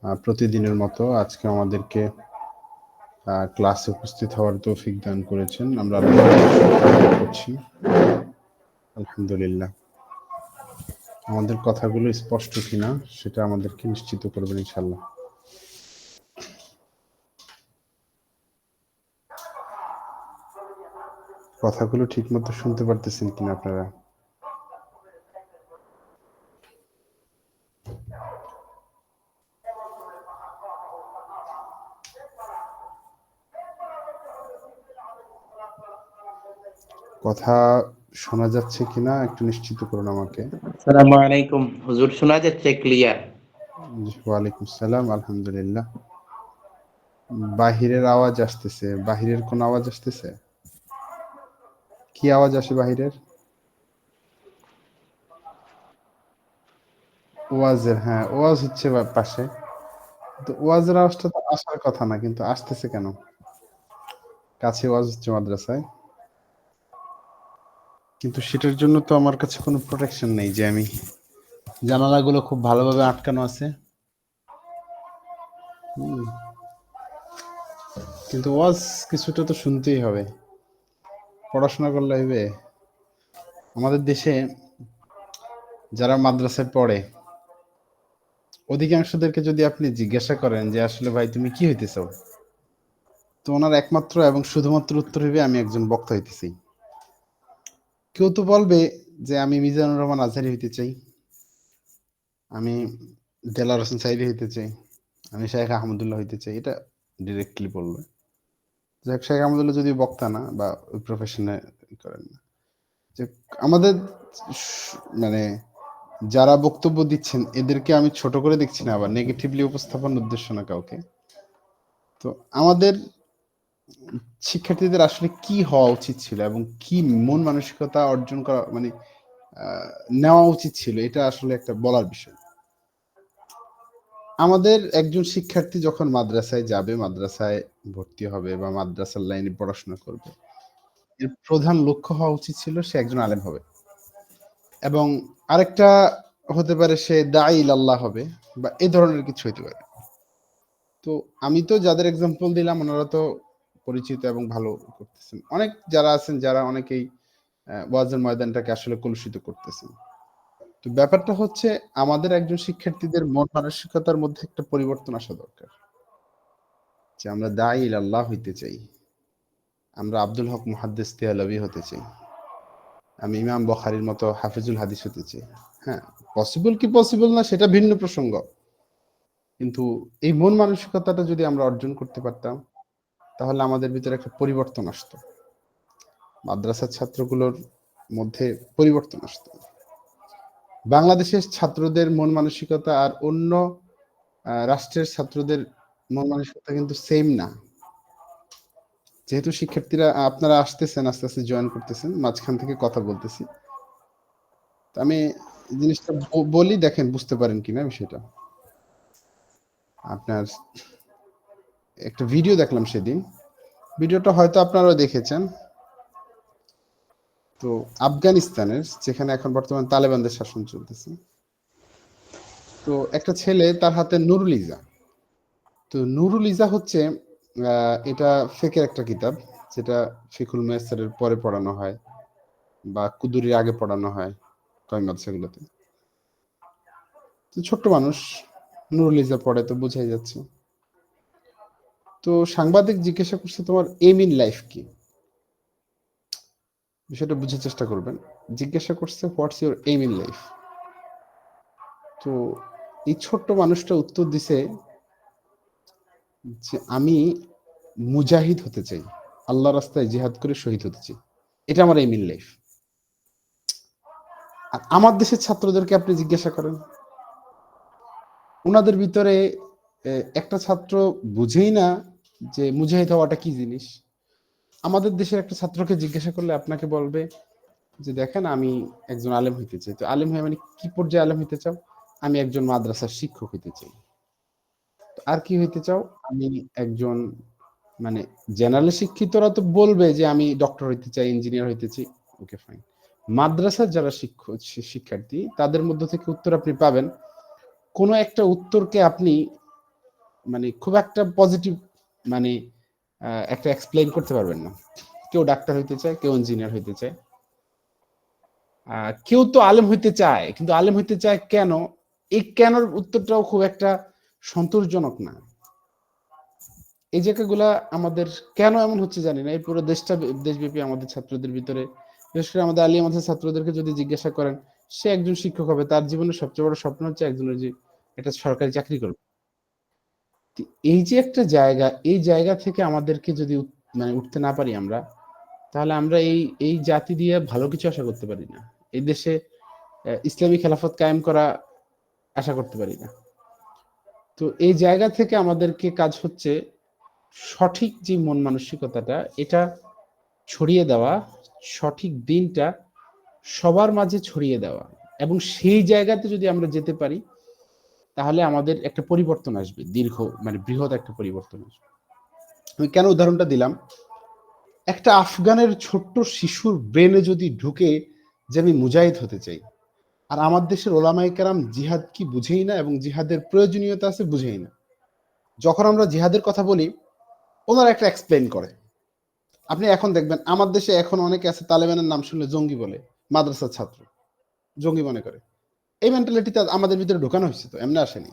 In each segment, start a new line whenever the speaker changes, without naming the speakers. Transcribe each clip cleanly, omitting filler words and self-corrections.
প্রতিদিনের মতো আজকে আমাদেরকে ক্লাসে উপস্থিত হওয়ার তৌফিক দান করেছেন। আমরা আল্লাহ করছি আলহামদুলিল্লাহ। আমাদের কথাগুলো স্পষ্ট কিনা সেটা আমাদেরকে নিশ্চিত করবেন ইনশাআল্লাহ। কথাগুলো ঠিকমতো শুনতে পারতেছেন কিনা আপনারা? কথা শোনা যাচ্ছে কিনা একটু নিশ্চিত করুন আমাকে।
আসসালামু আলাইকুম হুজুর, শোনা যাচ্ছে ক্লিয়ার?
ওয়ালাইকুম সালাম, আলহামদুলিল্লাহ। বাহিরের আওয়াজ আসতেছে, বাহিরের কোন আওয়াজ আসতেছে? কি আওয়াজ আসে বাহিরের? ওয়াজের, হ্যাঁ ওয়াজ হচ্ছে পাশে, তো ওয়াজের আওয়াজটা তো আসার কথা না, কিন্তু আসতেছে কেন? কাছে ওয়াজ হচ্ছে মাদ্রাসায়, কিন্তু সেটার জন্য তো আমার কাছে কোনো প্রোটেকশন নেই যে আমি, জানালাগুলো খুব ভালোভাবে আটকানো আছে। কিন্তু ওয়াজ কিছুটা তো শুনতেই হবে, পড়াশোনা করলে হবে। আমাদের দেশে যারা মাদ্রাসায় পড়ে অধিকাংশদেরকে যদি আপনি জিজ্ঞাসা করেন যে আসলে ভাই তুমি কি হইতে চাও, তো ওনার একমাত্র এবং শুধুমাত্র উত্তর হবে আমি একজন বক্তা হইতেছি। কেউ তো বলবে যে আমি মিজানুর রহমান আজহারি হইতে চাই, আমি দেলাওয়ার হোসেন সাইদি হইতে চাই, আমি শেখ আহমদুল্লাহ হইতে চাই, এটা ডিরেক্টলি বলবে। যাক, শেখ আহমদুল্লাহ যদি বক্তা না বা ওই প্রফেশনে করেন না, যে আমাদের মানে যারা বক্তব্য দিচ্ছেন এদেরকে আমি ছোট করে দেখছি না, আবার নেগেটিভলি উপস্থাপন উদ্দেশ্য না কাউকে। তো আমাদের শিক্ষার্থীদের আসলে কি হওয়া উচিত ছিল এবং কি মন মানসিকতা অর্জন করা মানে নেওয়া উচিত ছিল, এটা আসলে একটা বলার বিষয়। আমাদের একজন শিক্ষার্থী যখন মাদ্রাসায় যাবে, মাদ্রাসায় ভর্তি হবে বা মাদ্রাসার লাইনে পড়াশোনা করবে, এর প্রধান লক্ষ্য হওয়া উচিত ছিল সে একজন আলেম হবে, এবং আরেকটা হতে পারে সে দাঈ ইলাল্লাহ হবে বা এই ধরনের কিছু হতে পারে। তো আমি তো যাদের এক্সাম্পল দিলাম ওনারা তো পরিচিত এবং ভালো করতেছেন। অনেক যারা আছেন যারা অনেকেই ওয়াজের ময়দানটাকে আসলে কলুষিত করতেছেন। তো ব্যাপারটা হচ্ছে আমাদের একজন শিক্ষার্থীদের মন মানসিকতার মধ্যে একটা পরিবর্তন আসা দরকার, যে আমরা দাঈ ইলাল্লাহ হইতে চাই, আমরা আব্দুল হক মুহাদ্দিস দেহলভী হতে চাই, আমি ইমাম বুখারীর মতো হাফিজুল হাদিস হতে চাই। হ্যাঁ, পসিবল কি পসিবল না সেটা ভিন্ন প্রসঙ্গ, কিন্তু এই মন মানসিকতাটা যদি আমরা অর্জন করতে পারতাম তাহলে আমাদের ভিতরে একটা পরিবর্তন আসতো, মাদ্রাসার ছাত্রগুলোর মধ্যে পরিবর্তন আসতো। বাংলাদেশের ছাত্রদের মন মানসিকতা আর অন্য রাষ্ট্রের ছাত্রদের মন মানসিকতা কিন্তু সেম না। যেহেতু শিক্ষার্থীরা আপনারা আসতেছেন, আস্তে আস্তে জয়েন করতেছেন, মাঝখান থেকে কথা বলতেছি, আমি জিনিসটা বলি, দেখেন বুঝতে পারেন কিনা বিষয়টা। আপনার একটা ভিডিও দেখলাম সেদিন, ভিডিওটা হয়তো আপনারাও দেখেছেন। তো আফগানিস্তানের, যেখানে এখন বর্তমান তালেবানদের শাসন চলতেছে, তো একটা ছেলে তার হাতে নুরুল ইজা। তো নুরুল ইজা হচ্ছে এটা ফিকহের একটা কিতাব, যেটা ফিকুল মুয়াসসারের পরে পড়ানো হয় বা কুদুরির আগে পড়ানো হয় কয় মাদ্রাসাগুলোতে। তো ছোট্ট মানুষ নুরুল ইজা পড়ে, তো বোঝাই যাচ্ছে। তো সাংবাদিক জিজ্ঞাসা করছে তোমার এম ইন লাইফ কি, বিষয়টা বুঝার চেষ্টা করবেন। জিজ্ঞাসা করছে what's your aim in life. তো এই ছোট্ট মানুষটা উত্তর দিছে যে আমি মুজাহিদ হতে চাই, আল্লাহ রাস্তায় জিহাদ করে শহীদ হতে চাই, এটা আমার এম ইন লাইফ। আর আমার দেশের ছাত্রদেরকে আপনি জিজ্ঞাসা করেন, ওনাদের ভিতরে একটা ছাত্র বুঝেই না যে মুজাহিদ হওয়াটা কি জিনিস। আমাদের দেশের একটা ছাত্রকে জিজ্ঞাসা করলে আপনাকে বলবে যে দেখেন আমি একজন আলেম হইতে চাই। তো আলেম হয়ে মানে কি পর্যায়ে আলেম হইতে চাও? আমি একজন মাদ্রাসার শিক্ষক হইতে চাই। আর কি হইতে চাও? আমি একজন মানে জেনারেল শিক্ষিতরা তো বলবে যে আমি ডক্টর হইতে চাই, ইঞ্জিনিয়ার হইতে চাই। Okay fine. মাদ্রাসার যারা শিক্ষার্থী তাদের মধ্য থেকে উত্তর আপনি পাবেন, কোনো একটা উত্তরকে আপনি মানে খুব একটা পজিটিভ মানে একটা এক্সপ্লেইন করতে পারবেন না। কেউ ডাক্তার হইতে চায়, কেউ ইঞ্জিনিয়ার হইতে চায়, কেউ তো আলেম হইতে চায়, কিন্তু আলেম হইতে চায় কেন? এই কেনর উত্তরটাও খুব একটা সন্তোষজনক না। এই জায়গাগুলা আমাদের কেন এমন হচ্ছে জানি না। এই পুরো দেশব্যাপী আমাদের ছাত্রদের ভিতরে, বিশেষ করে আমাদের আলিয়া মাদ্রাসার ছাত্রদেরকে যদি জিজ্ঞাসা করেন, সে একজন শিক্ষক হবে, তার জীবনের সবচেয়ে বড় স্বপ্ন হচ্ছে একজনের যে একটা সরকারি চাকরি করবে। এই যে একটা জায়গা, এই জায়গা থেকে আমাদেরকে যদি মানে উঠতে না পারি আমরা, তাহলে আমরা এই এই জাতি দিয়ে ভালো কিছু আশা করতে পারি না। এই দেশে ইসলামী খেলাফত কায়েম করা আশা করতে পারি না। তো এই জায়গা থেকে আমাদেরকে কাজ হচ্ছে সঠিক যে মন মানসিকতাটা, এটা ছড়িয়ে দেওয়া, সঠিক দিনটা সবার মাঝে ছড়িয়ে দেওয়া, এবং সেই জায়গাতে যদি আমরা যেতে পারি, তাহলে আমাদের একটা পরিবর্তন আসবে, দীর্ঘ মানে বৃহৎ একটা পরিবর্তন আসবে। আমি কেন উদাহরণটা দিলাম, একটা আফগানের ছোট্ট শিশুর ব্রেনে যদি ঢুকে যে আমি মুজাহিদ হতে চাই, আর আমার দেশের ওলামায়ে কেরাম জিহাদ কি বুঝেই না, এবং জিহাদের প্রয়োজনীয়তা আছে বুঝেই না। যখন আমরা জিহাদের কথা বলি, ওনারা একটা এক্সপ্লেইন করে। আপনি এখন দেখবেন আমার দেশে এখন অনেকে আছে, তালেবানের নাম শুনলে জঙ্গি বলে, মাদ্রাসার ছাত্র জঙ্গি মনে করে। এই মেন্টালিটিটা আমাদের ভিতরে ঢোকানো হয়েছে, তো এমনি আসেনি।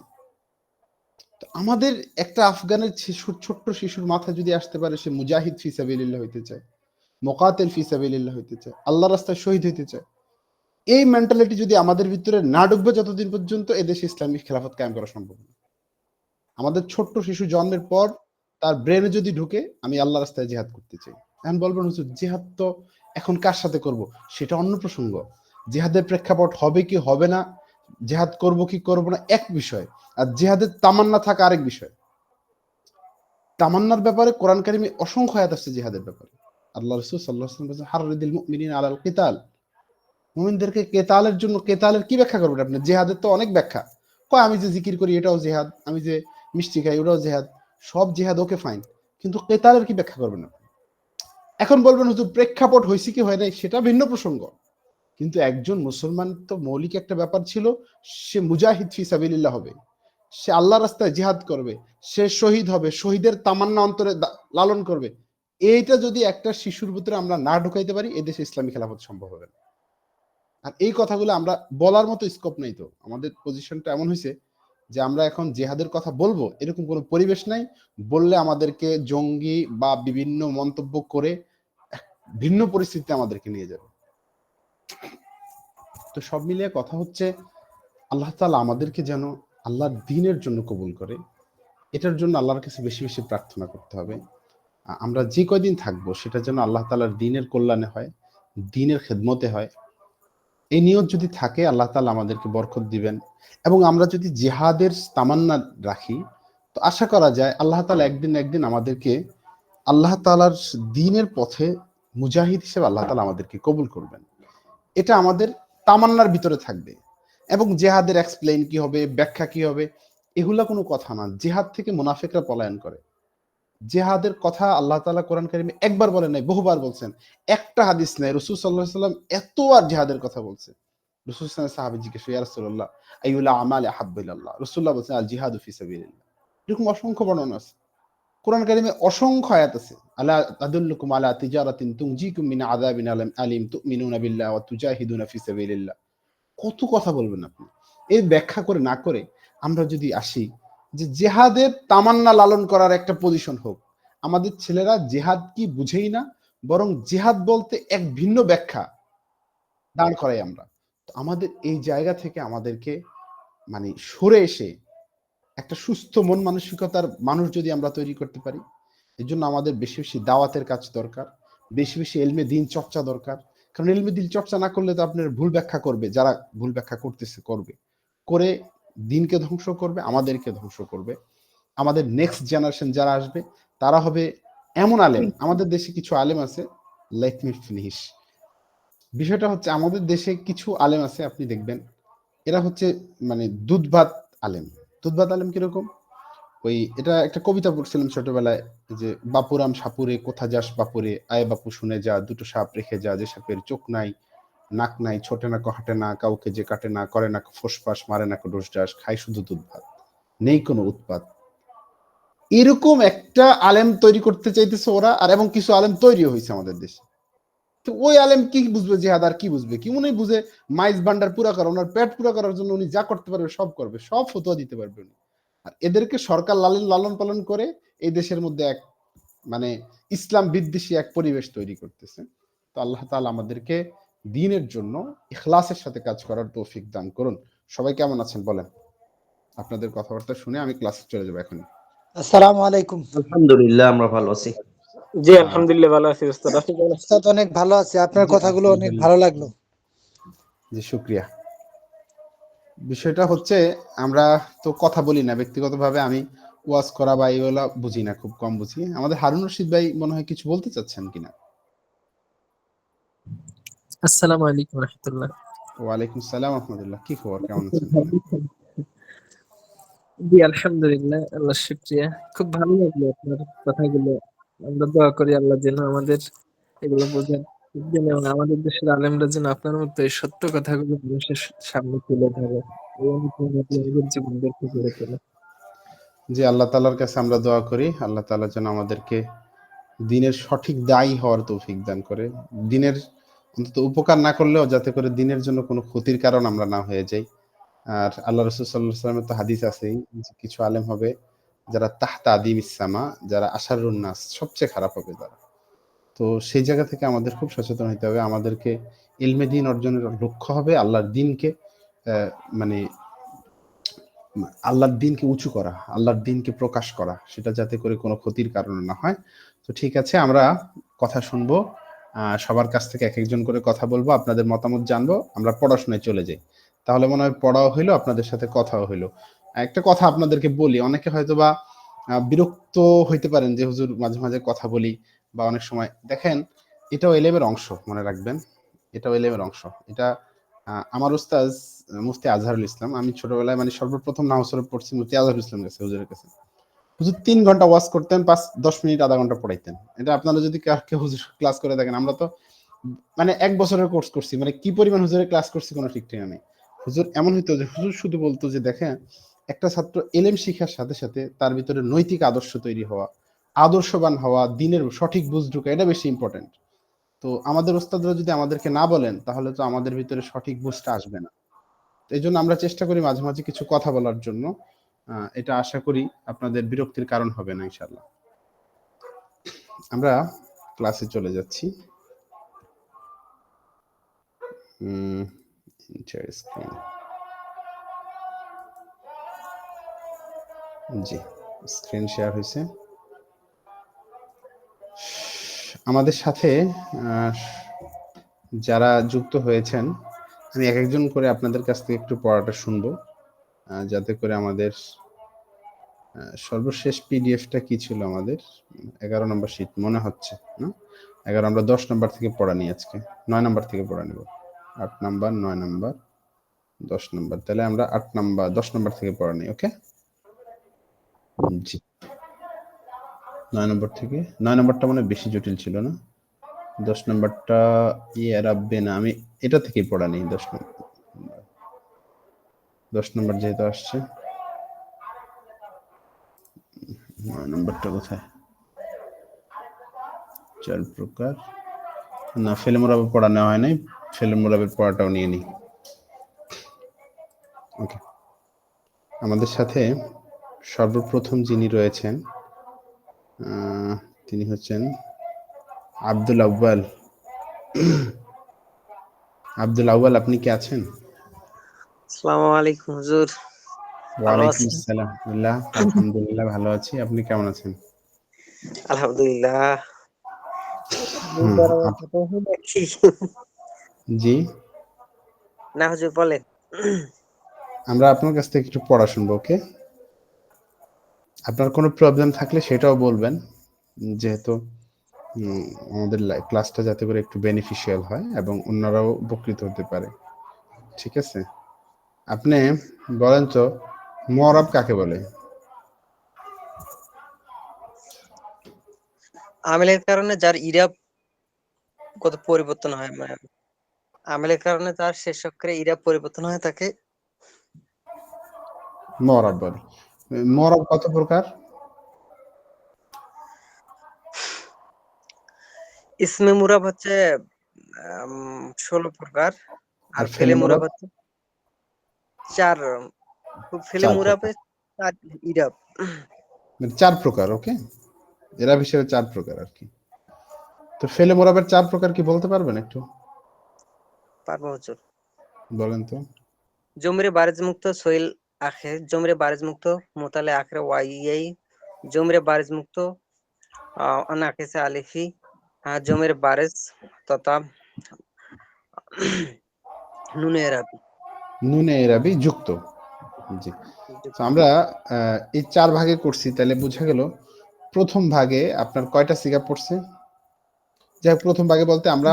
তো আমাদের একটা আফগানের ছোট্ট শিশুর মাথায় যদি আসতে পারে সে মুজাহিদ ফি সাবিলিল্লাহ হইতে চায়, মুকাতিল ফি সাবিলিল্লাহ হইতে চায়, আল্লাহর রাস্তায় শহীদ হইতে চায়, এই মেন্টালিটি যদি আমাদের ভিতরে না ঢুকবে যতদিন পর্যন্ত এদেশে ইসলামিক খেলাফত কায়েম করা সম্ভব না। আমাদের ছোট্ট শিশু জন্মের পর তার ব্রেনে যদি ঢুকে আমি আল্লাহ রাস্তায় জিহাদ করতে চাই, এখন বলবেন হুজুর জিহাদ তো এখন কার সাথে করব, সেটা অন্য প্রসঙ্গ। জিহাদের প্রেক্ষাপট হবে কি হবে না, জিহাদ করব কি করব না এক বিষয়, আর জিহাদের তামান্না থাকা আরেক বিষয়। তামান্নার ব্যাপারে কোরআন কারিমে অসংখ্য আয়াত আসছে জিহাদের ব্যাপারে। আল্লাহ রাসূল সাল্লাল্লাহু আলাইহি ওয়াসাল্লাম বলেছেন হাররিদিল মুমিনিনা আলাল কিতাল, মুমিনদেরকে কেতালের জন্য, কেতালের কি ব্যাখ্যা করবেন আপনি? জিহাদের তো অনেক ব্যাখ্যা। কয় আমি যে জিকির করি এটাও জিহাদ, আমি যে মিষ্টি খাই ওটাও জিহাদ, সব জিহাদ ওকে ফাইন, কিন্তু কেতালের কি ব্যাখ্যা করবেন আপনি? এখন বলবেন হুজুর প্রেক্ষাপট হয়েছে কি হয় নাই সেটা ভিন্ন প্রসঙ্গ, কিন্তু একজন মুসলমান তো মৌলিক একটা ব্যাপার ছিল, সে মুজাহিদ ফি সাবিলিল্লাহ হবে, সে আল্লাহ রাস্তায় জিহাদ করবে, সে শহীদ হবে, শহীদের তামান্না অন্তরে লালন করবে। এইটা যদি একটা শিশুর ভিতরে আমরা না ঢুকাইতে পারি, এদেশে ইসলামী খেলাফত সম্ভব হবে না। আর এই কথাগুলো আমরা বলার মতো স্কোপ নাই, তো আমাদের পজিশনটা এমন হয়েছে যে আমরা এখন জেহাদের কথা বলবো এরকম কোনো পরিবেশ নাই। বললে আমাদেরকে জঙ্গি বা বিভিন্ন মন্তব্য করে ভিন্ন পরিস্থিতিতে আমাদেরকে নিয়ে যাবে। তো সব মিলিয়ে কথা হচ্ছে আল্লাহ তাআলা আমাদেরকে যেন আল্লাহর দ্বীনের জন্য কবুল করে, এটার জন্য আল্লাহর কাছে বেশি বেশি প্রার্থনা করতে হবে। আমরা যে কয়দিন থাকবো সেটা যেন আল্লাহ তাআলার দ্বীনের কল্যাণে হয়, দ্বীনের খেদমতে হয়। এই নিয়ত যদি থাকে আল্লাহ তাআলা আমাদেরকে বরকত দিবেন, এবং আমরা যদি জিহাদের তামান্না রাখি, তো আশা করা যায় আল্লাহ তাআলা একদিন না একদিন আমাদেরকে আল্লাহ তাআলার দ্বীনের পথে মুজাহিদ হিসেবে আল্লাহ তাআলা আমাদেরকে কবুল করবেন। এটা আমাদের তামান্নার ভিতরে থাকবে। এবং জিহাদের এক্সপ্লেইন কি হবে, ব্যাখ্যা কি হবে, এগুলা কোনো কথা না। জিহাদ থেকে মুনাফিকরা পলায়ন করে। জিহাদের কথা আল্লাহ তাআলা কোরআন কারিমে একবার বলেন নাই, বহুবার বলছেন। একটা হাদিস নাই রাসূল সাল্লাল্লাহু আলাইহি ওয়াসাল্লাম এতবার জিহাদের কথা বলছে। রাসূল সাল্লাল্লাহু আলাইহি সাহাবী জিজ্ঞেস ইয়া রাসূলুল্লাহ আইয়ুল আমালি আহাব্বু ইলাল্লাহ, রাসূলুল্লাহ বলছেন আল জিহাদু ফি সাবিলিল্লাহ। এরকম অসংখ্য বর্ণনা আছে কোরআন কারিমে, অসংখ্য আয়াত আছে। আলা আদুল্লুকুম আলা তিজারাতিন তুনজিকুম মিন আযাবিন আলিম তুমিনুনা বিল্লাহি ওয়া তুজাহিদুনা ফি সাবিলিল্লাহ। কত কথা বলবেন আপনি? এই ব্যাখ্যা করে না করে আমরা যদি আসি যে জেহাদের তামান্না লালন করার একটা পজিশন হোক, আমাদের ছেলেরা জেহাদ কি বুঝেই না, বরং জেহাদ বলতে এক ভিন্ন ব্যাখ্যা দাঁড় করাই আমরা। তো আমাদের এই জায়গা থেকে আমাদেরকে মানে সরে এসে একটা সুস্থ মন মানসিকতার মানুষ যদি আমরা তৈরি করতে পারি, এর জন্য আমাদের বেশি বেশি দাওয়াতের কাজ দরকার, বেশি বেশি ইলমে দ্বীন চর্চা দরকার। কারণ ইলমে দ্বীন চর্চা না করলে তো আপনার ভুল ব্যাখ্যা করবে, যারা ভুল ব্যাখ্যা করতেছে করবে, করে দ্বীনকে ধ্বংস করবে, আমাদেরকে ধ্বংস করবে। আমাদের নেক্সট জেনারেশন যারা আসবে তারা হবে এমন আলেম। আমাদের দেশে কিছু আলেম আছে, লেট মি ফিনিশ। বিষয়টা হচ্ছে আমাদের দেশে কিছু আলেম আছে, আপনি দেখবেন এরা হচ্ছে মানে দুধ ভাত আলেম। দুধ ভাত আলেম কিরকম? ওই এটা একটা কবিতা পড়ছিলাম ছোটবেলায়, যে বাপুরাম সাপুরে কোথা যাস বাপুরে, আয় বাপু শুনে যা, দুটো সাপ রেখে যা, যে সাপের চোখ নাই নাক নাই, ছোটে না হাঁটে না, কাউকে যে কাটে না, করে না ফোসফাস, মারে না ডোস ডাস, খায় শুধু দুধ ভাত, নেই কোনো উৎপাত, এরকম একটা আলেম তৈরি করতে চাইতেছে ওরা, আর এবং কিছু আলেম তৈরিও হয়েছে আমাদের দেশে। তো ওই আলেম কি বুঝবে জিহাদ, আর কি বুঝবে? কি মনে বুঝে মাইজ ভান্ডার পুরা করা, ওনার পেট পুরা করার জন্য উনি যা করতে পারবে সব করবে, সব ফতোয়া দিতে পারবে উনি। আর এদেরকে সরকার লালন পালন করে এই দেশের মধ্যে এক মানে ইসলাম বিদ্বেষী এক পরিবেশ তৈরি করতেছে। তো আল্লাহ তাআলা আমাদেরকে দ্বীনের জন্য ইখলাসের সাথে কাজ করার তৌফিক দান করুন। সবাই কেমন আছেন বলেন? আপনাদের কথাবার্তা শুনে আমি ক্লাসে চলে যাবো এখনই।
আসসালামু আলাইকুম।
আলহামদুলিল্লাহ, আমরা ভালো আছি।
জি আলহামদুলিল্লাহ ভালো আছি উস্তাদ। আপনি কেমন আছেন?
উস্তাদ অনেক ভালো আছে, আপনার
জি
কথাগুলো অনেক
আলহামদুলিল্লাহ।
ভালো লাগলো।
জি শুকরিয়া। বিষয়টা হচ্ছে আমরা তো কথা বলি না ব্যক্তিগতভাবে, আমি ওয়াজ করা বা এগুলা বুঝি না, খুব কম বুঝি। আমাদের হারুন রশিদ ভাই মনে হয় কিছু বলতে চাচ্ছেন কিনা?
আসসালামু আলাইকুম রাহমাতুল্লাহ।
ওয়ালাইকুম সালাম রহমতুল্লাহ। কি খবর, কেমন আছেন বলেন?
জি আলহামদুলিল্লাহ, আল্লাহর শুকরিয়া। খুব ভালো লাগলো আপনার কথাগুলো। আমরা দোয়া করি আল্লাহ যেন আমাদের এগুলো বোঝার দেন এবং আমাদের দেশের আলেমরা যেন আপনার মতো এই সত্য কথাগুলো মানুষের সামনে তুলে ধরে এই অনুপ্রেরণা দিয়ে নিজের জীবনদেরকে গড়ে তোলে।
জি আল্লাহ তাআলার কাছে আমরা দোয়া করি, আল্লাহ তাআলা যেন আমাদেরকে দ্বীনের সঠিক দায়ী হওয়ার তৌফিক দান করে। দ্বীনের অন্তত উপকার না করলেও যাতে করে দ্বীনের জন্য কোনো ক্ষতির কারণ আমরা না হয়ে যাই। আর আল্লাহ রাসূল সাল্লাল্লাহু আলাইহি ওয়াসাল্লামের তো হাদিস আছেই যে কিছু আলেম হবে যারা তাহতা আদিমিস সামা, যারা আশারুন নাস, সবচেয়ে খারাপ হবে তারা। তো সেই জায়গা থেকে আমাদের খুব সচেতন হইতে হবে। আমাদেরকে ইলমে দ্বীন অর্জনের লক্ষ্য হবে আল্লাহর দ্বীনকে মানে আল্লাহর দ্বীনকে উঁচু করা, আল্লাহর দ্বীনকে প্রকাশ করা, সেটা যাতে করে কোনো ক্ষতির কারণ না হয়। তো ঠিক আছে, আমরা কথা শুনবো, সবার কাছ থেকে এক একজন করে কথা বলবো, আপনাদের মতামত জানবো, আমরা পড়াশোনায় চলে যাই। তাহলে মনে হয় পড়াও হইলো, আপনাদের সাথে কথাও হইলো। একটা কথা আপনাদেরকে বলি, অনেকে হয়তো বা বিরক্ত হইতে পারেন যে হুজুর মাঝে মাঝে কথা বলি বা অনেক সময় দেখেন, এটাও এলেমের অংশ, মনে রাখবেন, এটাও এলেমের অংশ। এটা আমার উস্তাজ মুফতি আজহারুল ইসলাম, আমি ছোটবেলায় মানে সর্বপ্রথম নামাজ শরীফ পড়ছি মুফতি আজহারুল ইসলামের কাছে, হুজুরের কাছে। হুজুর ৩ ঘন্টা ওয়াজ করতেন, ৫-১০ মিনিট আধা ঘন্টা পড়াইতেন। এটা আপনারা যদি কেউ হুজুর ক্লাস করে দেখেন, আমরা তো মানে ১ বছরের কোর্স করছি, মানে কি পরিমাণ হুজুরের ক্লাস করছি কোনো ঠিক ঠিকানা নেই। হুজুর এমন হইতো যে হুজুর শুধু বলতো যে দেখেন, একটা ছাত্র এলেম শিখার সাথে সাথে তার ভিতরে নৈতিক আদর্শ তৈরি হওয়া, আদর্শবান হওয়া, দ্বীনের সঠিক বুঝ ঢোকা, এটা বেশি ইম্পর্টেন্ট। তো আমাদের ওস্তাদরা যদি আমাদেরকে না বলেন তাহলে তো আমাদের ভিতরে সঠিক বুঝটা আসবে না। এই জন্য আমরা চেষ্টা করি মাঝে মাঝে কিছু কথা বলার জন্য। এটা আশা করি আপনাদের বিরক্তির কারণ হবে না ইনশাল্লাহ। আমরা ক্লাসে চলে যাচ্ছি। স্ক্রিন, জি স্ক্রিন শেয়ার হয়েছে। আমাদের সাথে যারা যুক্ত হয়েছেন, আমি এক একজন করে আপনাদের কাছ থেকে একটু পড়াটা শুনবো, যাতে করে আমাদের সর্বশেষ পিডিএফটা কি ছিল আমাদের 11 নম্বর শীট মনে হচ্ছে না, 11 আমরা 10 নম্বর থেকে পড়া নিই, আজকে 9 নম্বর থেকে পড়া নেব। 8 নাম্বার, 9 নাম্বার, 10 নাম্বার, তাহলে আমরা 8 নাম্বার 10 নাম্বার থেকে পড়া নিই। ওকে, জি 9 নম্বর থেকে। 9 নম্বরটা মানে বেশি জটিল ছিল না, 10 নম্বরটা ইয়ে রাখবে না, আমি এটা থেকেই পড়া নিই। 10 নম্বর যেহেতু আসছে, 9 নম্বরটা কোথায়? 4 প্রকার না, ফেলে মোরাবে পড়া নেওয়া হয় নাই, ফেলে মোরাবের পড়াটাও নিয়ে নিই। ওকে, আমাদের সাথে সর্বপ্রথম যিনি রয়েছেন তিনি হচ্ছেন আব্দুল আউয়াল। আব্দুল আউয়াল, আপনি কি আছেন?
আসসালামু আলাইকুম হুজুর। ভালো
ওয়ালাইকুম
আছেন?
আসসালাম। আলহামদুলিল্লাহ ভালো আছি। আপনি কেমন আছেন?
আলহামদুলিল্লাহ।
হুম, জি
না হুজুর বলেন।
আমরা আপনার কাছ থেকে একটু পড়া শুনবো। ওকে, আপনার কোনো প্রবলেম থাকলে সেটাও বলবেন, যেহেতু আমাদের ক্লাসটা যাতে করে একটু বেনিফিশিয়াল হয় এবং অন্যরাও উপকৃত হতে পারে। ঠিক আছে, আপনি বলেন তো মুআরাব কাকে বলে?
আমেলের কারণে যার ইরাব কত পরিবর্তন হয়, মানে আমেলের কারণে তার শেষ অক্ষরে ইরাব পরিবর্তন হয় তাকে
মুআরাব বলে। মুআরাব কত প্রকার?
ইসমে মুরাব হচ্ছে 16 প্রকার, আর
আর
ফেলে
ফেলে
মুরাব
মুরাব
হচ্ছে 4। ফেলে
4
মুরাবে
প্রকার।
4 ইরাব।
মানে 4 প্রকার, ওকে? এরাব হিসেবে 4 প্রকার আরকি। তো ফেলে মুরাবের 4 প্রকার কি বলতে পারবেন একটু?
পারবো হুজুর।
বলেন তো।
জমরে বারিজ মুক্ত সোহেল আখের, জমরে বারিজ মুক্ত মোতালে আখরে ওয়াইয়াই, জমরে বারিজ মুক্ত অনাকেসে আলিফি, জমরে বারিজ তথা নুনে এরাবি।
নুনে এরাবি যুক্ত। জি। তো আমরা এই 4 ভাগে করছি, তাহলে বোঝা গেল প্রথম ভাগে আপনার কয়টা সিগা পড়ছে? যাই হোক, প্রথম ভাগে বলতে আমরা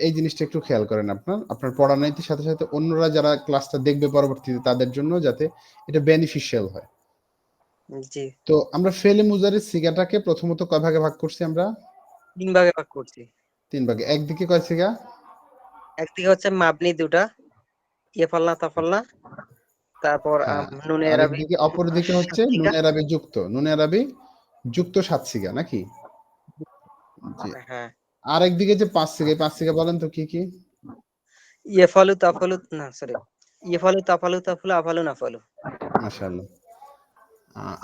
এই জিনিসটা একটু খেয়াল করেন। আপনার পড়ানোর সাথে সাথে অন্যরা যারা ক্লাসটা দেখবে পরবর্তীতে তাদের জন্য যাতে এটা বেনিফিশিয়াল হয়।
জি,
তো আমরা ফেলে মুজারির সিগাটাকে প্রথমত কয় ভাগে ভাগ করছি আমরা?
3 ভাগে ভাগ করছি।
3 ভাগে। একদিকে কয় সিগা?
একদিকে হচ্ছে মাবনি দুটা, ইয়েফাল্লা তাফাল্লা, তারপর
হ্যাঁ।
নুনে এরাবি
আরেকদিকে অপরদিকে হচ্ছে
7
নুন
সিগা।
এরাবি যুক্ত। নুন এরাবি যুক্ত 7 সিগা নাকি? জি।
হ্যাঁ,
আরেকদিকে যে 5 সিগা, এই 5 সিগা বলেন তো কি কি?
ইয়েফালু তাফালু, না সরি, ইয়েফালু তাফালু তাফালু আফালু নাফালু।
মাশাআল্লাহ।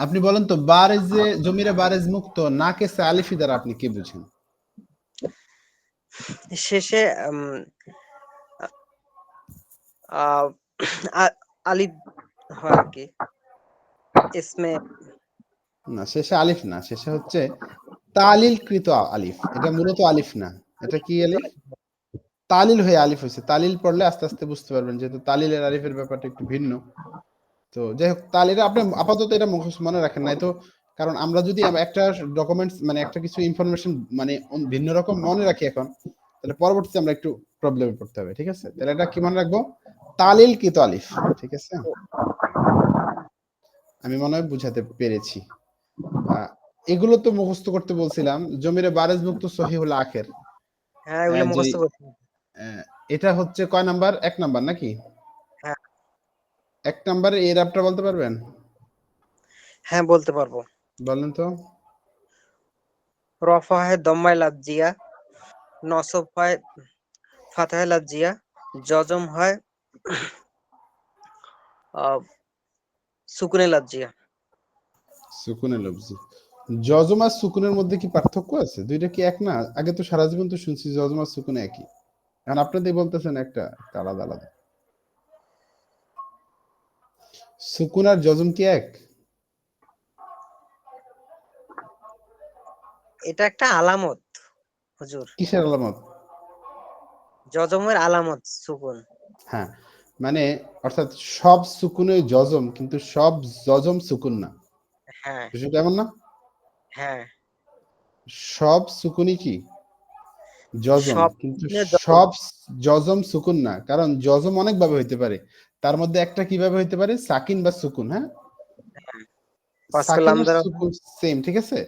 আপনি বলেন তো বারেজে জমিরে বারেজ মুক্ত নাকেসে আলিফি দ্বারা আপনি কি বুঝেন?
শেষে আহ, আলিফ হয় আর কি, ইসমে।
না, শেষে আলিফ না, শেষে হচ্ছে তালিলকৃত আলিফ। এটা মূলত আলিফ না। এটা কি আলিফ? তালিল হয়ে আলিফ হয়েছে। তালিল পড়লে আস্তে আস্তে বুঝতে পারবেন, যেহেতু তালিলের আলিফের ব্যাপারটা একটু ভিন্ন। তো যাই হোক, তাহলে এটা আপনি আপাতত এটা মুখস্থ মনে রাখেন নাই তো। কারণ আমরা যদি একটা ডকুমেন্টস মানে একটা কিছু ইনফরমেশন মানে ভিন্ন রকম মনে রাখি এখন, তাহলে পরবর্তীতে আমরা একটু প্রবলেমে পড়তে হবে। ঠিক আছে? তাহলে এটা কি মনে রাখবো? তালিলকৃত আলিফ। ঠিক আছে? আমি মনে হয় বুঝাতে পেরেছি। এগুলো তো মুখস্থ করতে বলছিলাম। জমিরে বারেজ মুক্ত সহিহুল আখের।
হ্যাঁ, এগুলো
যে
মুখস্থ করছি।
এটা হচ্ছে কয় নাম্বার? 1 নাম্বার নাকি?
হ্যাঁ,
1 নাম্বারের এরাবটা বলতে পারবেন?
হ্যাঁ বলতে পারবো।
বলেন তো।
রফা হয় দম্মায় লাজ্জিয়া, নসব হয় ফাতাহে লাজ্জিয়া, জজম হয় সুকুনে লাজ্জিয়া।
সুকুনের লফজি। যজম আর সুকুনের মধ্যে কি পার্থক্য আছে? দুইটা কি এক না? আগে তো সারা জীবন তো শুনছি যজম আর সুকুন একই। এখন আপনাদের বলতেছেন একটা আলাদা আলাদা। সুকুন আর যজম কি এক?
এটা একটা আলামত হুজুর,
কিসের আলামত?
জজমের আলামত সুকুন।
হ্যাঁ, মানে অর্থাৎ সব সুকুনে যজম, কিন্তু সব যজম সুকুন না।
হ্যাঁ,
বিষয়টা এমন না?
হ্যাঁ,
সব সুকুনই কি যজম,
সব
কিন্তু
সুকুনে জজম।
সব যজম সুকুন না। কারণ যজম অনেক ভাবে হইতে পারে। তার মধ্যে একটা কিভাবে হইতে পারে? সাকিন বা সুকুন। হ্যাঁ,
হ্যাঁ, পাঁচ
সাকিন
কলাম
আর
দ্বারা।
সুকুন সেম, ঠিক আছে?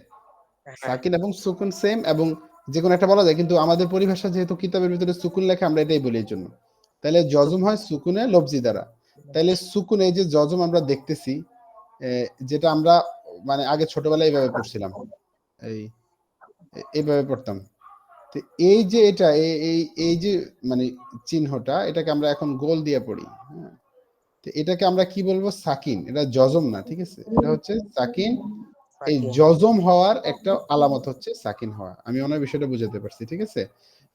হ্যাঁ,
সাকিন এবং সুকুন সেম, এবং যে কোনো একটা বলা যায়, কিন্তু আমাদের পরিভাষা যেহেতু কিতাবের ভিতরে সুকুন লেখা, আমরা এটাই বলি এর জন্য। তাহলে যজম হয় সুকুনে লফজি দ্বারা। তাহলে সুকুন, এই যে যজম আমরা দেখতেছি, যেটা আমরা মানে আগে ছোটবেলায় এইভাবে পড়ছিলাম, এই এইভাবে পড়তাম। তো এই যে এটা এই যে মানে চিহ্নটা, এটাকে আমরা এখন গোল দিয়ে পড়ি। হ্যাঁ, তো এটাকে আমরা কি বলবো? সাকিন। এটা যজম না, ঠিক আছে? এটা হচ্ছে সাকিন। এই
সাকিন।
যজম হওয়ার একটা আলামত হচ্ছে সাকিন হওয়া। আমি মনে হয় বিষয়টা বুঝাতে পারছি, ঠিক আছে?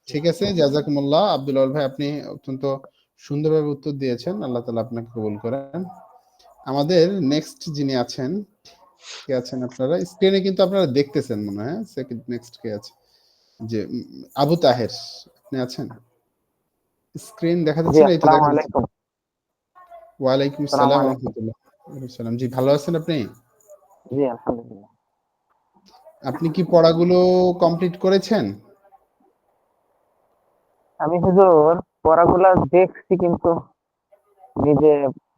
ঠিক আছে, জাযাকুমুল্লাহ। আব্দুল আউয়াল ভাই, আপনি অত্যন্ত সুন্দরভাবে উত্তর দিয়েছেন। আল্লাহ তাআলা আপনাকে কবুল করেন। আমাদের নেক্সট যিনি আছেন, কে আছেন আপনারা স্ক্রিনে কিন্তু আপনারা দেখতেছেন মনে হয়। সেকেন্ড নেক্সট কে আছে? যে আবু তাহের, আপনি আছেন? স্ক্রিন দেখা
জি,
যাচ্ছে না? এই তো
আসসালামু
দেখা যাচ্ছে।
আলাইকুম।
ওয়ালাইকুম
আসসালামু
আসসালাম ওয়া
আলাইকুম।
রাহমাতুল্লাহ। ওয়ালাইকুম সালাম। জি, ভালো আছেন আপনি?
জি, আলহামদুলিল্লাহ।
আপনি কি পড়াগুলো কমপ্লিট করেছেন?
আমি হুজুর পড়াগুলা দেখছি, কিন্তু নিজে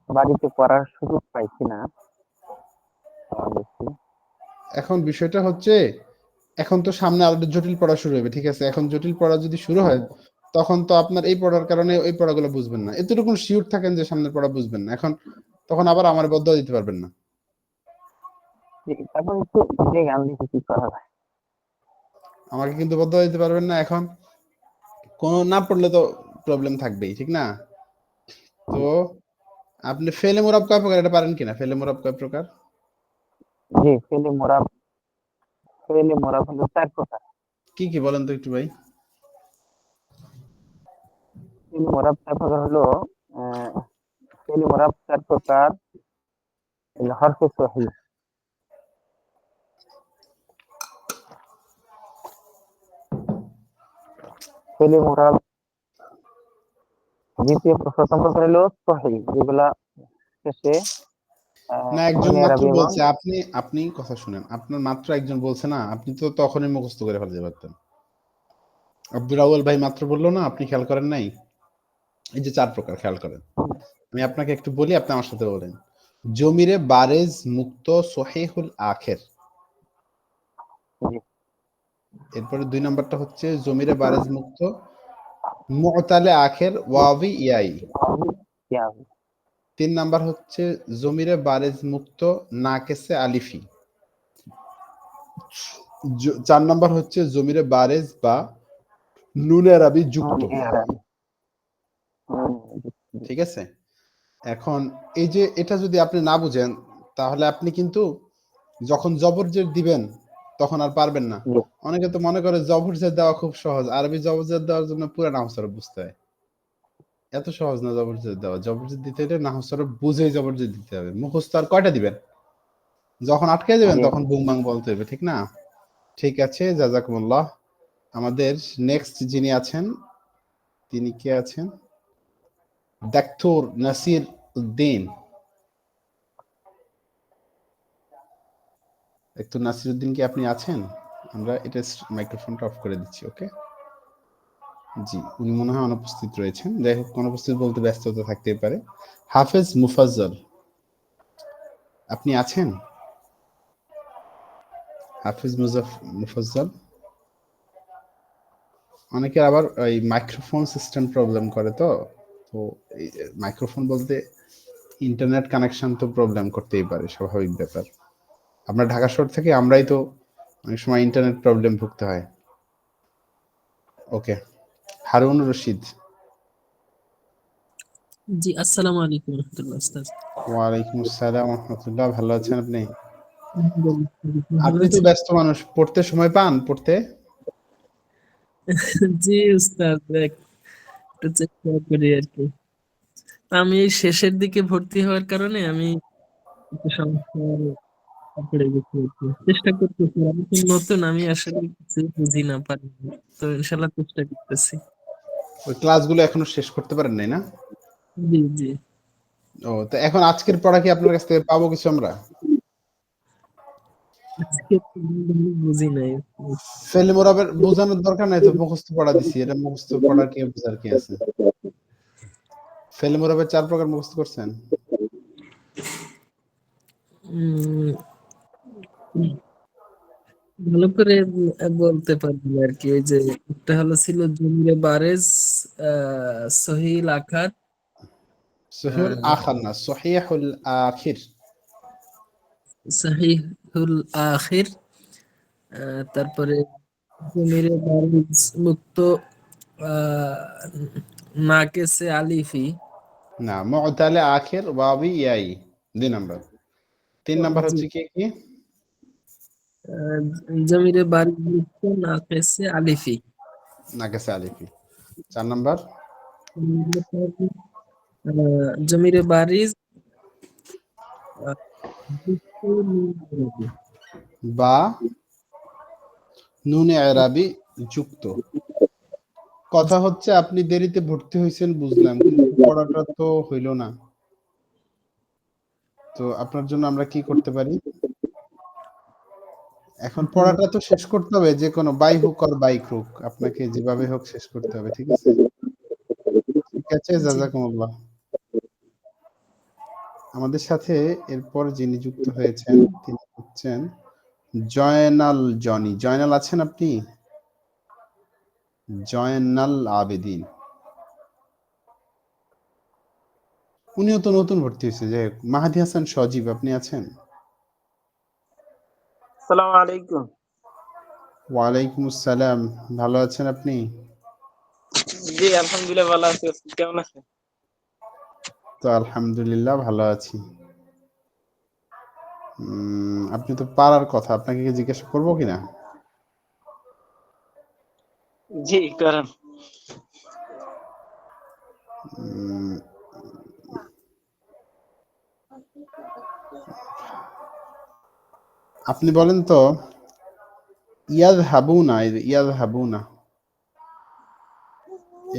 বাড়িতে পড়ার সুযোগ পাইছি না। দেখছি।
এখন বিষয়টা হচ্ছে, এখন তো সামনে আরো জটিল পড়া শুরু হবে, ঠিক আছে? এখন জটিল পড়া যদি শুরু হয়, তখন তো আপনার এই পড়ার কারণে ওই পড়াগুলো বুঝবেন না। এতটুকু শিওর থাকেন যে সামনের পড়া বুঝবেন না। এখন তখন আবার আমার বদয়া দিতে পারবেন না।
তারপর একটু যে গান দেখে কি করা যায়।
আমাকে কিন্তু বদলা দিতে পারবেন না এখন। কোন না পড়লে তো প্রবলেম থাকবেই, ঠিক না? তো আপনি ফেলে মুরাব কয় প্রকার এটা পারেন কিনা? ফেলে মুরাব কয় প্রকার?
জি, ফেলে মোরাব হলো 4 প্রকার।
কি কি বলেন তো একটু ভাই?
ফেলে মোরাব 4 প্রকার হলো আহ, ফেলে মোরাব 4 প্রকার। হরফে সহি, ফেলে মোরাব। প্রথম প্রকার হলো সহি, যেগুলা শেষে
না, একজন
নুনে
মাত্র
আরবি এবং
বলছে। আপনি আপনি কথা শুনেন। আপনার মাত্র একজন বলছে না, আপনি তো তখনই মুখস্থ করে ফেলতে পারতেন। আব্দুল আউয়াল ভাই মাত্র বললো না, আপনি খেয়াল করেন নাই? এই যে 4 প্রকার, খেয়াল করেন। আমি আপনাকে একটু বলি, আপনি আমার সাথে বলেন। জমিরে বারেজ মুক্ত সহিহুল আখের।
জি,
এরপরে 2 নাম্বারটা হচ্ছে জমিরে বারেজ মুক্ত মুতালে আখের ওয়াবি ইয়াই।
ইয়া,
3 নাম্বার হচ্ছে জমিরে বারেজ মুক্ত নাকেসে আলিফি। 4 নাম্বার হচ্ছে জমিরে বারেজ বা নুনে আরবি যুক্ত।
নুনে আরবি। জি,
ঠিক আছে? এখন এই যে এটা যদি আপনি না বুঝেন, তাহলে আপনি কিন্তু যখন জবরজের দিবেন তখন আর পারবেন না।
জি,
অনেকে তো মনে করে জবরজের দেওয়া খুব সহজ। আরবি জবরজের দেওয়ার জন্য পুরো নাহু সরফ বুঝতে হয়। এত সহজ না জবরজের দেওয়া। জবরজের দিতে হলে নাহু সরফ বুঝেই জবরজের দিতে হবে। মুখস্থ আর কয়টা দিবেন? যখন আটকে যাবেন
জি।
তখন বুং বাং বলতে হবে, ঠিক না? ঠিক আছে, জাযাকুমুল্লাহ। আমাদের নেক্সট যিনি আছেন, তিনি কে আছেন? ডাক্তার নাসির উদ্দিন। ডাক্তার নাসির উদ্দিন কি আপনি আছেন? আমরা এটা মাইক্রোফোনটা অফ করে দিচ্ছি, ওকে? জি, উনি মনে হয় অনুপস্থিত রয়েছেন। যাই হোক, অনুপস্থিত বলতে ব্যস্ততা থাকতেই পারে। হাফেজ মুফাজ্জল, আপনি আছেন? হাফেজ মুফাজ্জল। অনেকের আবার ওই মাইক্রোফোন সিস্টেম প্রবলেম করে, তো তো মাইক্রোফোন বলতে ইন্টারনেট কানেকশন তো প্রবলেম করতেই পারে, স্বাভাবিক ব্যাপার। আমরা ঢাকা শহর থেকে আমরাই তো অনেক সময় ইন্টারনেট প্রবলেম ভুগতে হয়। ওকে, হারুন রশিদ।
জি, আসসালামু আলাইকুম রহমতুল্লাহ উস্তাদ।
ওয়ালাইকুম আসসালাম রহমতুল্লাহ। ভালো আছেন আপনি?
ভালো
আপনি তো
আছি।
ব্যস্ত মানুষ, পড়তে সময় পান? পড়তে
জি উস্তাদ, একটু চেষ্টা করি আর কি। আমি এই শেষের দিকে ভর্তি হওয়ার কারণে আমি একটু সমস্যায় পড়ে গেছি আর কি। চেষ্টা করতেছি, আমি তো নতুন, আমি আসলে কিছু বুঝি না পারি না। তো ইনশাল্লাহ চেষ্টা করতেছি।
ওই ক্লাসগুলো এখনো শেষ করতে পারেন নাই না?
জি জি।
ও, তো এখন আজকের পড়া কি আপনার কাছ থেকে পাবো কিছু আমরা?
আজকে তো আমি বুঝি নাই।
ফেলে মোরাবের বোঝানোর দরকার নাই তো, মুখস্থ পড়া দিছি। এটা মুখস্থ পড়ার কি বোঝার কি আছে? ফেলে মোরাবের 4 প্রকার মুখস্থ করছেন?
উম, ভালো করে বলতে পারবি আর কি। ওই যে একটা হলো ছিল জমিরে বারেজ, সহিল আখার,
সহিহুল আখার না, সহিহুল আখির।
সহিহুল আখির, তারপরে জমিরে বারেজ মুক্ত নাকেসে আলিফি।
না, মুতালে আখির ওয়াবি ইয়াই 2 নাম্বার। 3 নাম্বার
জি,
হচ্ছে কি কি?
আহ, জমিরে বারেজ মুক্ত নাকেসে আলিফি।
নাকেসে আলিফি। 4 নাম্বার
জমিরে বারিজ মুক্ত নুন আরবি।
বা নুনে আরাবি যুক্ত। কথা হচ্ছে আপনি দেরিতে ভর্তি হয়েছেন বুঝলাম, কিন্তু পড়াটা তো হইল না। তো আপনার জন্য আমরা কি করতে পারি? এখন পড়াটা তো শেষ করতে হবে, যে কোনো by hook or by crook আপনাকে যেভাবে হোক শেষ করতে হবে, ঠিক আছে? ঠিক আছে,
জি,
জাযাকুমুল্লাহ। আমাদের সাথে এরপর যিনি যুক্ত হয়েছেন তিনি হচ্ছেন জয়নাল জনি। জয়নাল আছেন আপনি? জয়নাল আবেদিন। উনিও তো নতুন ভর্তি হয়েছে। যাই হোক, মাহাদি হাসান সজীব, আপনি আছেন?
আসসালামু আলাইকুম।
ওয়ালাইকুম আসসালাম। ভালো আছেন আপনি?
জি আলহামদুলিল্লাহ ভালো আছি। কেমন আছেন?
তো আলহামদুলিল্লাহ ভালো আছি। আপনি তো পারার কথা, আপনাকে কি জিজ্ঞাসা করবো কিনা?
জি করেন।
উম, আপনি বলেন তো, ইয়াদ হাবুনা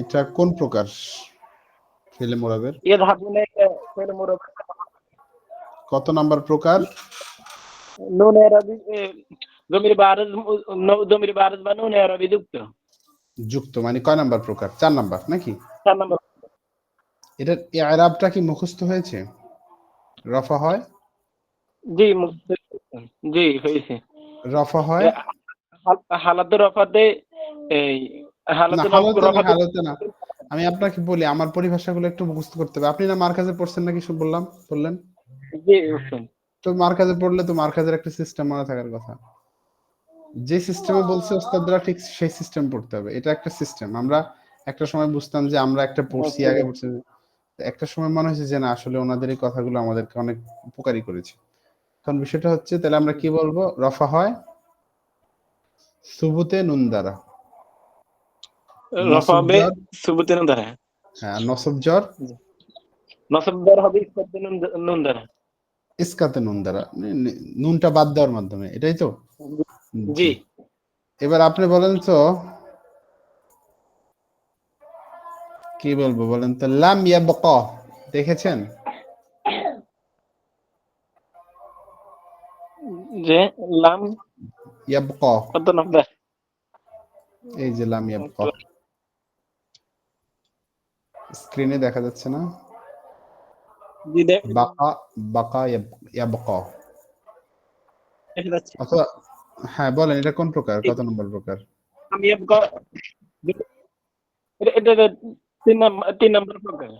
এটা কোন প্রকার ফেলে মোরাবের?
يذهبون فعل مركب
কত নাম্বার প্রকার?
নুন এরাবি জমির বারজ বা নুন এরাবি যুক্ত
যুক্ত মানে কয় নাম্বার প্রকার? 4 নাম্বার নাকি?
4 নম্বর।
এটার ইআরাবটা কি মুখস্থ হয়েছে? রফা হয়,
জি জি হয়েছে।
রফা হয়
হালাতে রফাতে এই
না,
হালাতে
হালতে না,
রফাতে
হালতে না। আমি আপনাকে বলি, আমার পরিভাষাগুলো একটু মুখস্থ করতে হবে। আপনি না মারকাজে পড়ছেন নাকি বললেন?
জি বুঝছেন।
তো মারকাজে পড়লে তো মারকাজের একটা সিস্টেম মনে থাকার কথা। যে সিস্টেমে বলছে ওস্তাদরা ঠিক সেই সিস্টেম পড়তে হবে। এটা একটা সিস্টেম। আমরা একটা সময় বুঝতাম যে আমরা একটা পড়ছি, আগে পড়ছি। একটা সময় মনে হয়েছে যে না, আসলে ওনাদের এই কথাগুলো আমাদেরকে অনেক উপকারী করেছে। এখন বিষয়টা হচ্ছে, তাহলে আমরা কি বলবো? রফা হয় সুবুতে নুন দ্বারা,
রফা
নসব
হবে
জ্বর,
সুবুতে নুন দ্বারা।
হ্যাঁ নসব জ্বর
নসব দ্বার হবে ইসকাতে নুন দ্বারা।
ইসকাতে নুন দ্বারা, নুনটা বাদ দেওয়ার মাধ্যমে, এটাই তো?
জি
জি। এবার আপনি বলেন তো, কি বলবো বলেন তো, লাম ইয়াবকা দেখেছেন?
যে লাম
ইয়াবকা,
কত নম্বর?
এই যে লাম ইয়াবকা, স্ক্রিনে দেখা যাচ্ছে না?
জি
বাকা, বাকা ইয়াবকা,
দেখা যাচ্ছে।
অথবা হ্যাঁ বলেন, এটা কোন প্রকার, কত নম্বর প্রকার?
আমি এটা 3 নম্বর প্রকার।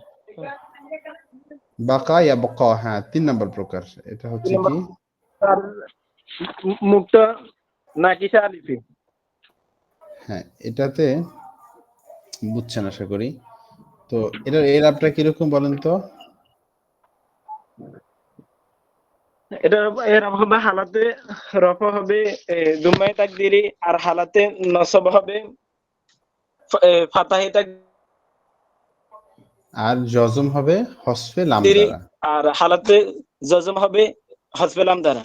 বাকা ইয়াবকা, হ্যাঁ 3 নম্বর প্রকার। এটা
3
হচ্ছে
নম্বর
কি?
আর মুক্ত নাকিসা আলিফি।
হ্যাঁ, এটাতে বুঝছেন আশা করি। তো এটার এরাবটা কিরকম বলেন তো?
এটা এর হবে হালাতে রফা হবে দুমাই তাকদিরি, আর হালাতে নসব হবে ফাতাহি
আর জজম হবে হসফে লাম
তাকদিরি,
দ্বারা।
আর হালাতে জজম হবে হসফে লাম দ্বারা।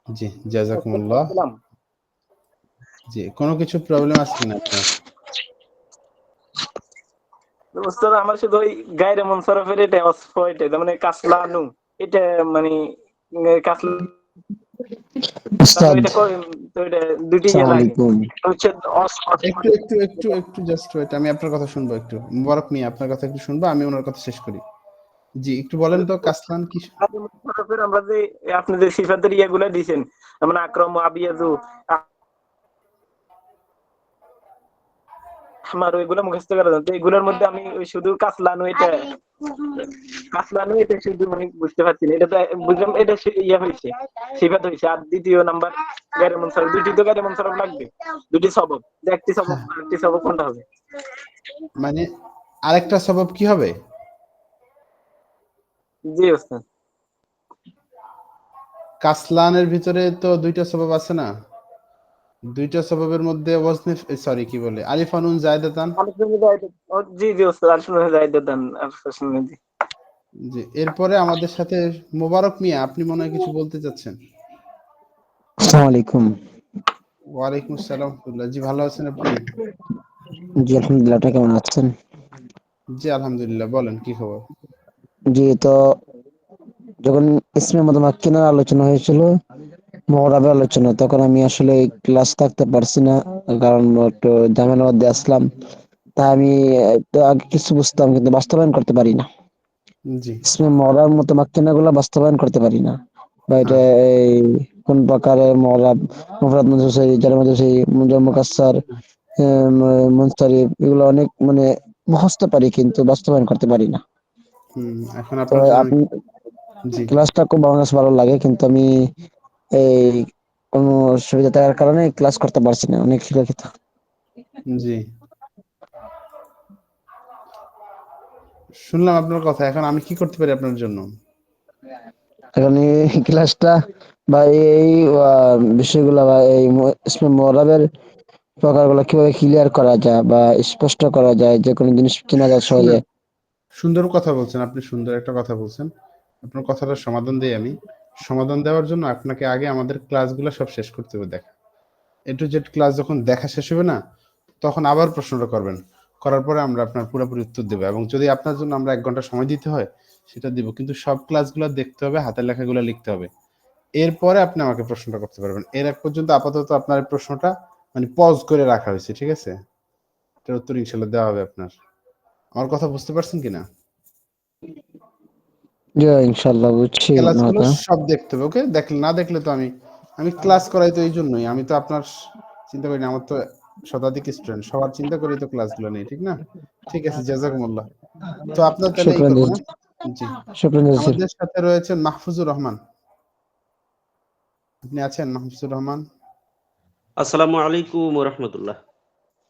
জি,
হসফে
জাযাকুমুল্লাহ।
লাম।
জি, কোনো কিছু প্রবলেম আছে কিনা আপনার?
উস্তাদ আমার শুধু ওই গায়রে মুনসারফের এটা অসফ এটা মানে কাসলানু, এটা মানে কাসলানু
উস্তাদ
এটা তো এটা দুটি ইয়ে
আসসালামু
লাগে।
আলাইকুম।
হচ্ছে
একটু ওয়েট, আমি আপনার কথা শুনবো একটু। মুবারক মিয়া, আপনার কথা একটু শুনবো, আমি ওনার কথা শেষ করি। জি, একটু বলেন তো কাসলান কি?
আমরা যে আপনি যে সিফাতের ইয়েগুলা দিয়েছেন, মানে আকরাম আবিয়াজু আমার ওইগুলো মুখস্থ করা যায়। তো এগুলোর মধ্যে আমি ওই শুধু কাসলানু এটা শুধু মানে বুঝতে পারছি না। এটা তো বুঝলাম এটা ইয়ে হয়েছে, সিফাত হয়েছে। আর দ্বিতীয় নাম্বার গায়রে মুনসারফ, দুটি তো গায়রে মুনসারফ লাগবে, দুটি সবব। যে একটি সবব
হ্যাঁ,
একটি সবব কোনটা হবে?
মানে আরেকটা সবব কি হবে?
জি ওস্তাদ।
কাসলানের ভিতরে তো দুইটা সবব আছে না? দুইটা সববের মধ্যে ওয়াজনে, সরি কি বলে, আলিফ আ নুন জায়দাতান।
জি জি ওস্তাদ, আর শুনে যাইদান আর শুনে জি।
জি, এরপরে আমাদের সাথে মোবারক মিয়া, আপনি মনে হয় কিছু বলতে চাচ্ছেন।
আসসালামু আলাইকুম।
ওয়ালাইকুম আসসালাম ওয়া রাহমাতুল্লাহ। জি, ভালো আছেন আপনি?
জি আলহামদুলিল্লাহ, আপনি কেমন আছেন?
জি আলহামদুলিল্লাহ, বলেন কি খবর?
জি, তো যখন ইসমে মুতামাক্কিনার আলোচনা হয়েছিল, মুরাবের আলোচনা, তখন আমি আসলে ক্লাস থাকতে পারছি না, কারণ একটু ঝামেলার মধ্যে আসলাম। তাই আমি একটু আগে কিছু বুঝতাম কিন্তু বাস্তবায়ন করতে পারি না।
জি,
ইসমে মুরাব মুতামাক্কিনা গুলা বাস্তবায়ন করতে পারি না, বা এটা
হ্যাঁ,
এই কোন প্রকারের মুরাব, মুফরাদ মুনসারি, জার মুনসারি, মুজাম মুকাসসার, মুনসারিফ, এগুলো অনেক মানে মুখস্থ পারি কিন্তু বাস্তবায়ন করতে পারি না।
এখন
তো
আপনার জন্য
আপনি
জি,
ক্লাসটা খুব আমার কাছে ভালো লাগে, কিন্তু আমি এই কোনো অসুবিধা থাকার কারণে ক্লাস করতে পারছি না, অনেক শিক্ষার্থী।
জি, শুনলাম আপনার কথা। এখন আমি কি করতে পারি আপনার জন্য?
এখন এই ক্লাসটা বা এই বিষয়গুলো বা এই ইসমে মুআরাবের প্রকারগুলো কিভাবে ক্লিয়ার করা যায় বা স্পষ্ট করা যায়, যে কোনো জিনিস চেনা যায় সহজে।
শুনেন, সুন্দর কথা বলছেন আপনি, সুন্দর একটা কথা বলছেন। আপনার কথাটার সমাধান দেই আমি। সমাধান দেওয়ার জন্য আপনাকে আগে আমাদের ক্লাসগুলো সব শেষ করতে হবে দেখা। A to Z ক্লাস যখন দেখা শেষ হবে না, তখন আবার প্রশ্নটা করবেন। করার পরে আমরা আপনার পুরোপুরি উত্তর দেব, এবং যদি আপনার জন্য আমরা 1 ঘন্টা সময় দিতে হয় সেটা দিব। কিন্তু সব ক্লাসগুলো দেখতে হবে, হাতের লেখাগুলো লিখতে হবে। এরপরে আপনি আমাকে প্রশ্নটা করতে পারবেন। এর আগ পর্যন্ত আপাতত আপনার এই প্রশ্নটা মানে পজ করে রাখা হয়েছে, ঠিক আছে? এটার উত্তর ইনশাআল্লাহ দেওয়া হবে আপনার। আমার কথা বুঝতে পারছেন কিনা?
জি ইনশাআল্লাহ বুঝছি আপনার
ক্লাসগুলো
কথা।
সব দেখতে হবে, ওকে? দেখলে না দেখলে তো আমি ক্লাস করাই তো এই জন্যই। আমি তো আপনার চিন্তা করি না, আমার তো শতাধিক স্টুডেন্ট, সবার চিন্তা করি তো ক্লাসগুলো নেই, ঠিক না? ঠিক আছে, জাযাকুমুল্লাহ। তো আপনার তাহলে এই
শুকরান
কথা,
জাজি,
হ্যাঁ? জি।
শুকরান জাজিল।
আমাদের সাথে রয়েছেন মাহফুজুর রহমান। আপনি আছেন মাহফুজুর রহমান?
আসসালামু আলাইকুম ওয়া রাহমাতুল্লাহ।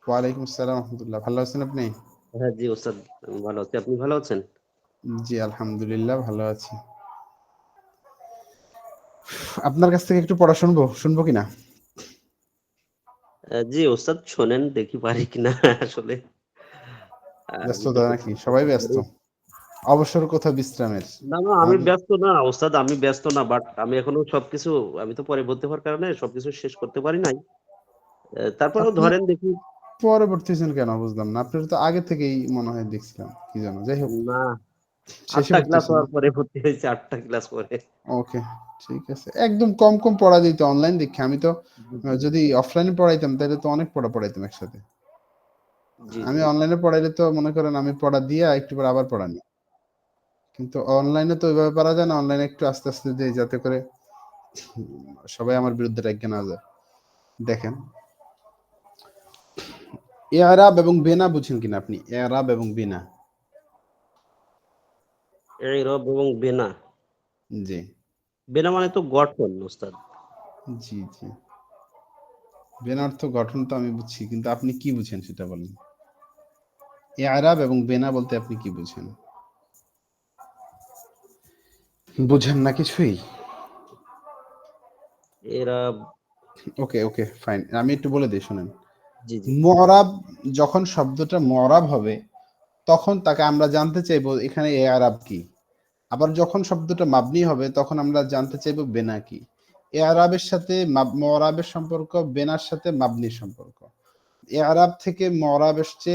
ওয়ালাইকুম আসসালাম ওয়া রাহমাতুল্লাহ। ভালো আছেন আপনি?
হ্যাঁ, জি ওস্তাদ, আমি ভালো আছি। আপনি ভালো আছেন?
জি, আলহামদুলিল্লাহ ভালো আছি। আপনার কাছ থেকে একটু পড়া শুনবো, শুনবো কিনা?
জি ওস্তাদ, শোনেন দেখি পারি কিনা আসলে। আমি তো
ব্যস্ততা নাকি?
সবসময়
সবাই
চেষ্টা
ব্যস্ত।
করি।
অবসর কোথা বিশ্রামের?
না, আমি
আমাদের
ব্যস্ত না ওস্তাদ, আমি ব্যস্ত না। বাট আমি এখনো সবকিছু, আমি তো পরে ভর্তি হওয়ার কারণে সবকিছু শেষ করতে পারি নাই। তারপরেও
আপনি
ধরেন দেখি।
পরবর্তী হয়েছেন কেন বুঝলাম না। আপনার তো আগে থেকেই মনে হয় দেখছিলাম। কি যেন? যাই হোক,
না,
শেষে
৮ টা
ভর্তি
ক্লাস
হয়েছেন না?
হওয়ার পরে ভর্তি হয়েছি, ৮ টা ক্লাস পরে।
ওকে, ঠিক আছে। একদম কম, কম পড়া দিত অনলাইন দেখে। আমি তো
জি, জি,
যদি অফলাইনে পড়াইতাম তাহলে তো অনেক পড়া পড়াইতাম একসাথে।
জি,
আমি
জি,
অনলাইনে পড়াইলে তো মনে করেন আমি পড়া দিয়া একটু পরে আবার পড়ানি। কিন্তু অনলাইনে তো ওইভাবে পারা যায় না। অনলাইনে একটু আস্তে, আস্তে দেই যাতে করে সবাই আমার বিরুদ্ধে রাইগা না যায়। দেখেন, এ'রাব এবং বিনা বুঝেন কিনা আপনি? এ'রাব এবং বিনা?
এরব এবং বেনা।
জি,
বেনা মানে তো গঠন ওস্তাদ।
জি, জি। বিনা অর্থ গঠন তো আমি বুঝছি। কিন্তু আপনি কি বুঝেন সেটা বলেন। এ'রাব এবং বিনা বলতে আপনি কি বুঝেন? বুঝেন না কিছুই?
এরা।
ওকে, ওকে, ফাইন। আমি একটু বলে দেই শুনেন।
জি, জি,
মু'রাব, যখন শব্দটা মু'রাব হবে তখন তাকে আমরা জানতে চাইবো এখানে এ'রাব কি? আবার যখন শব্দটা মাবনি হবে তখন আমরা জানতে চাইবো বেনা কি? এ'রাবের সাথে মু'রাবের সম্পর্ক, বেনার সাথে মাবনির সম্পর্ক। এ'রাব থেকে মু'রাব এসছে,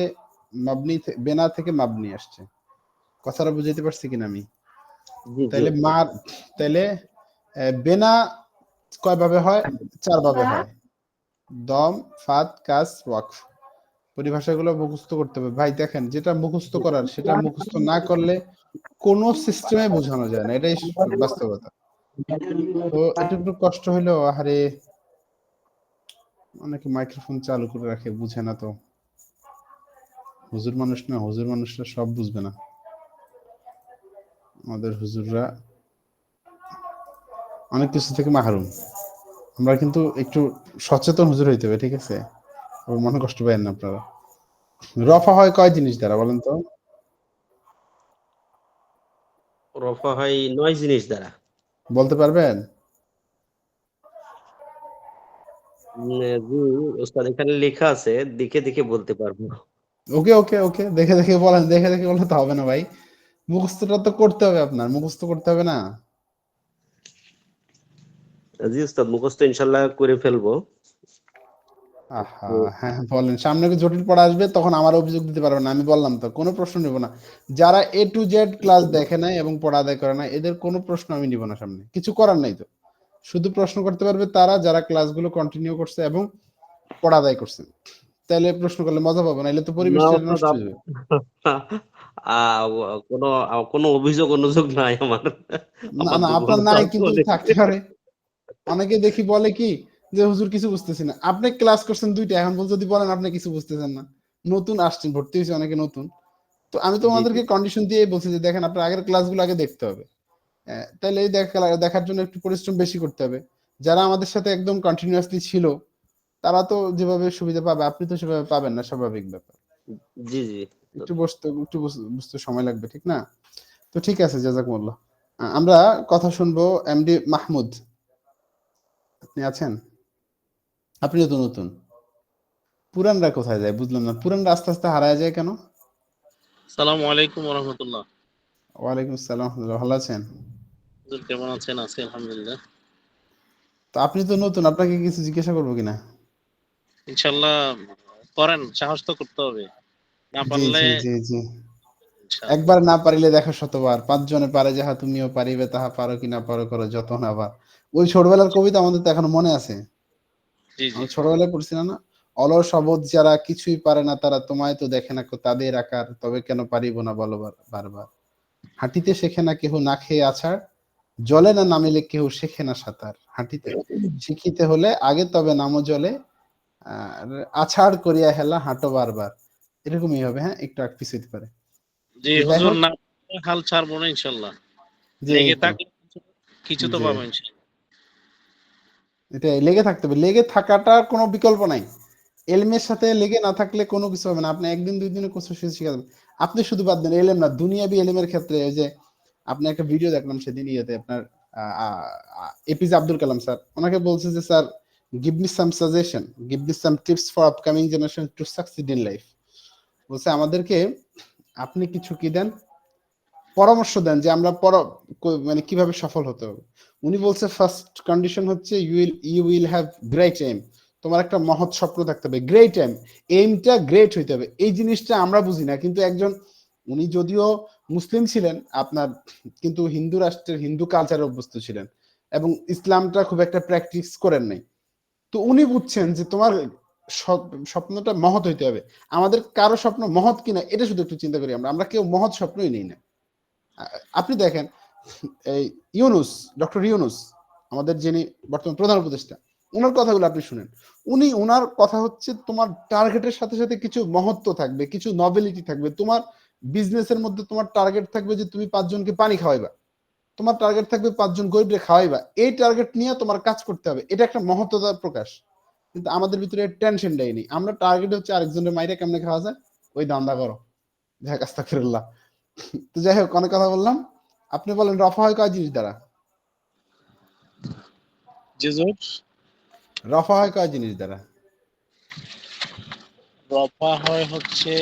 বেনা থেকে মাবনি আসছে। কথাটা বুঝাইতে পারছি কিনা আমি?
জি, জি
তাইলে
ওস্তাদ।
তাইলে বেনা কয় ভাবে হয়? ৪ ভাবে হয়। দম, ফাত, কাস, ওয়াকফ। পরিভাষাগুলো মুখস্থ করতে হবে। ভাই দেখেন, যেটা মুখস্থ করার সেটা মুখস্থ না করলে কোনো সিস্টেমে বোঝানো যায় না। এটাই বাস্তবতা। তো এটা একটু কষ্ট হইলেও আহারে, অনেকে মাইক্রোফোন চালু করে রাখে, বুঝে না তো। হুজুর মানুষ না, হুজুর মানুষরা সব বুঝবে না। আমাদের হুজুররা অনেক কিছু থেকে মাহরুম। আমরা কিন্তু একটু সচেতন হুজুর হইতে হবে, ঠিক আছে? আবার মনে কষ্ট পাইয়েন না আপনারা। রফা হয় কয় জিনিস দ্বারা বলেন তো?
রফা হয় ৯ জিনিস দ্বারা।
বলতে পারবেন?
জি ওস্তাদ, এখানে লেখা আছে, দেখে দেখে বলতে পারবো।
ওকে, ওকে, ওকে। দেখে, দেখে বলেন। দেখে, দেখে বললে তো হবে না ভাই। মুখস্থটা তো করতে হবে আপনার। মুখস্থ করতে হবে না?
জি ওস্তাদ, মুখস্থ ইনশাআল্লাহ করে ফেলবো।
আহা! হ্যাঁ, বলেন। সামনে জটিল পড়া আসবে তখন আমার অভিযোগ দিতে পারবেন না। আমি বললাম তো কোনো প্রশ্ন নেব না। যারা A to Z ক্লাস দেখে নাই এবং পড়া আদায় করে নাই এদের কোনো প্রশ্ন আমি নিব না সামনে। কিছু করার নাই তো। শুধু প্রশ্ন করতে পারবে তারা যারা ক্লাসগুলো কন্টিনিউ করছে এবং পড়া আদায় করছে। তাইলে প্রশ্ন করলে মজা পাবো, নাইলে তো
না
পরিবেশটা
ওস্তাদ,
নষ্ট হয়ে যাবে।
আ কোনো কোনো অভিযোগ নাই আমার।
না,
আমার
না, আপনার
দুর্বলতা
নাই
আছে
কিন্তু
অনেক।
থাকতে পারে। অনেকে দেখি বলে কি যে হুজুর কিছু বুঝতেছি না। আপনি ক্লাস করছেন ২ টা, এখন যদি বলেন আপনি কিছু বুঝতেছেন না। নতুন আসছেন, ভর্তি হইছে অনেকে নতুন। তো আমি তো
জি, জি,
ওনাদেরকে কন্ডিশন দিয়েই বলছি যে দেখেন আপনার আগের ক্লাসগুলো আগে দেখতে হবে। তাইলে এই দেখার জন্য একটু পরিশ্রম বেশি করতে হবে। যারা আমাদের সাথে একদম কন্টিনিউয়াসলি ছিল তারা তো যেভাবে সুবিধা পাবে আপনি তো সেভাবে পাবেন না, স্বাভাবিক ব্যাপার।
জি জি
একটু বুঝতে সময় লাগবে, ঠিক না? তো ঠিক আছে, জাযাকুমুল্লাহ। আমরা কথা শুনবো এমডি মাহমুদ। আপনি আছেন? আপনিও তো নতুন। পুরানরা কোথায় যায় বুঝলাম না, পুরানরা আস্তে আস্তে হারায় যায় কেন?
আসসালামু আলাইকুম ওয়া রাহমাতুল্লাহ।
ওয়ালাইকুম আসসালাম, ভালো আছেন?
হুজুর কেমন আছেন? আছি আলহামদুলিল্লাহ।
তো আপনি তো নতুন, আপনাকে কিছু জিজ্ঞাসা করবো কিনা?
ইনশাআল্লাহ করেন, সাহস তো করতে হবে। না
জি
পারলে
জি জি জি
ইনশাআল্লাহ।
একবার না পারিলে দেখো শতবার, ৫ জনে পারে যাহা তুমিও পারিবে তাহা, পারো কি না পারো করো যতন আবার। ওই ছোটবেলার কবিতা আমাদের তো এখনো মনে আছে,
জি জি
আমরা ছোটবেলায় পড়ছিলাম না? অলস অবোধ যারা কিছুই পারে না তারা, তোমায় তো দেখে না কো তাদের আকার, তবে কেন পারিব না বলো বারবার। হাঁটিতে শেখে না কেহ না খেয়ে আছাড়, জলে না নামিলে কেহ শেখে না সাঁতার। হাঁটিতে শিখিতে হলে আগে তবে নামো জলে, আর আছাড় করিয়া হেলা হাঁটো বারবার। এরকমই হবে, হ্যাঁ, একটু এক পিস হইতে পারে।
জি
তো যাই
হুজুর,
হোক,
না পারলে হাল ছাড়বো না ইনশাআল্লাহ।
যে এই
লেগে
তো,
থাকলে কিছু তো
যে
পাবো ইনশাআল্লাহ।
এটাই, লেগে থাকতে হবে, লেগে থাকাটার কোনো বিকল্প নাই। এলমের সাথে লেগে না থাকলে কোনো কিছু হবে না। আপনি একদিন দুই দিনে কিছু শিখে যাবেন। আপনি শুধু বাদ দেন এলএম না, দুনিয়াবি এলএমের ক্ষেত্রে ওই যে আপনি একটা ভিডিও দেখলাম সেদিন ইয়েতে আপনার এপিজে আব্দুল কালাম স্যার, ওনাকে বলছে যে sir, give me some suggestion, give me some tips for upcoming generation to succeed in life. বলছে আমাদেরকে আপনি কিছু কি দেন, পরামর্শ দেন যে আমরা মানে কিভাবে সফল হতে হবে। উনি বলছে ফার্স্ট কন্ডিশন হচ্ছে you will have great aim. তোমার একটা মহৎ স্বপ্ন থাকতে হবে, গ্রেট এম, এইমটা গ্রেট হইতে হবে। এই জিনিসটা আমরা বুঝি না, কিন্তু একজন, উনি যদিও মুসলিম ছিলেন আপনার, কিন্তু হিন্দু রাষ্ট্রের হিন্দু কালচারে অভ্যস্ত ছিলেন এবং ইসলামটা খুব একটা প্র্যাকটিস করেন নাই। তো উনি বুঝছেন যে তোমার স্বপ্নটা মহৎ হইতে হবে। আমাদের কারো স্বপ্ন মহৎ কিনা এটা শুধু একটু চিন্তা করি, আমরা কেউ মহৎ স্বপ্নই নেই না। আপনি দেখেন এই ইউনুস, ডক্টর ইউনুস, আমাদের যিনি বর্তমান প্রধান উপদেষ্টা, ওনার কথাগুলো আপনি শুনেন। ওনার কথা হচ্ছে তোমার টার্গেটের সাথে সাথে কিছু মহত্ব থাকবে, কিছু নভেলিটি থাকবে। তোমার বিজনেসের মধ্যে তোমার টার্গেট থাকবে যে তুমি 5 জনকে পানি খাওয়াইবা, তোমার টার্গেট থাকবে 5 জন গরিবরে খাওয়াইবা। এই টার্গেট নিয়ে তোমার কাজ করতে হবে, এটা একটা মহত্বতার প্রকাশ। কিন্তু আমাদের ভিতরে টেনশনটাই নেই, আমরা টার্গেট হচ্ছে আরেকজনের মাইরে কেমনে খাওয়া যায়, ওই দান্দা করো। যাক, আস্তাগফিরুল্লাহ। তো যাই হোক, অনেক কথা বললাম। আপনি বলেন রফা হয় কয় জিনিস দ্বারা?
জি হুজুর,
রফা হয় কয় জিনিস দ্বারা?
রফা হয় হচ্ছে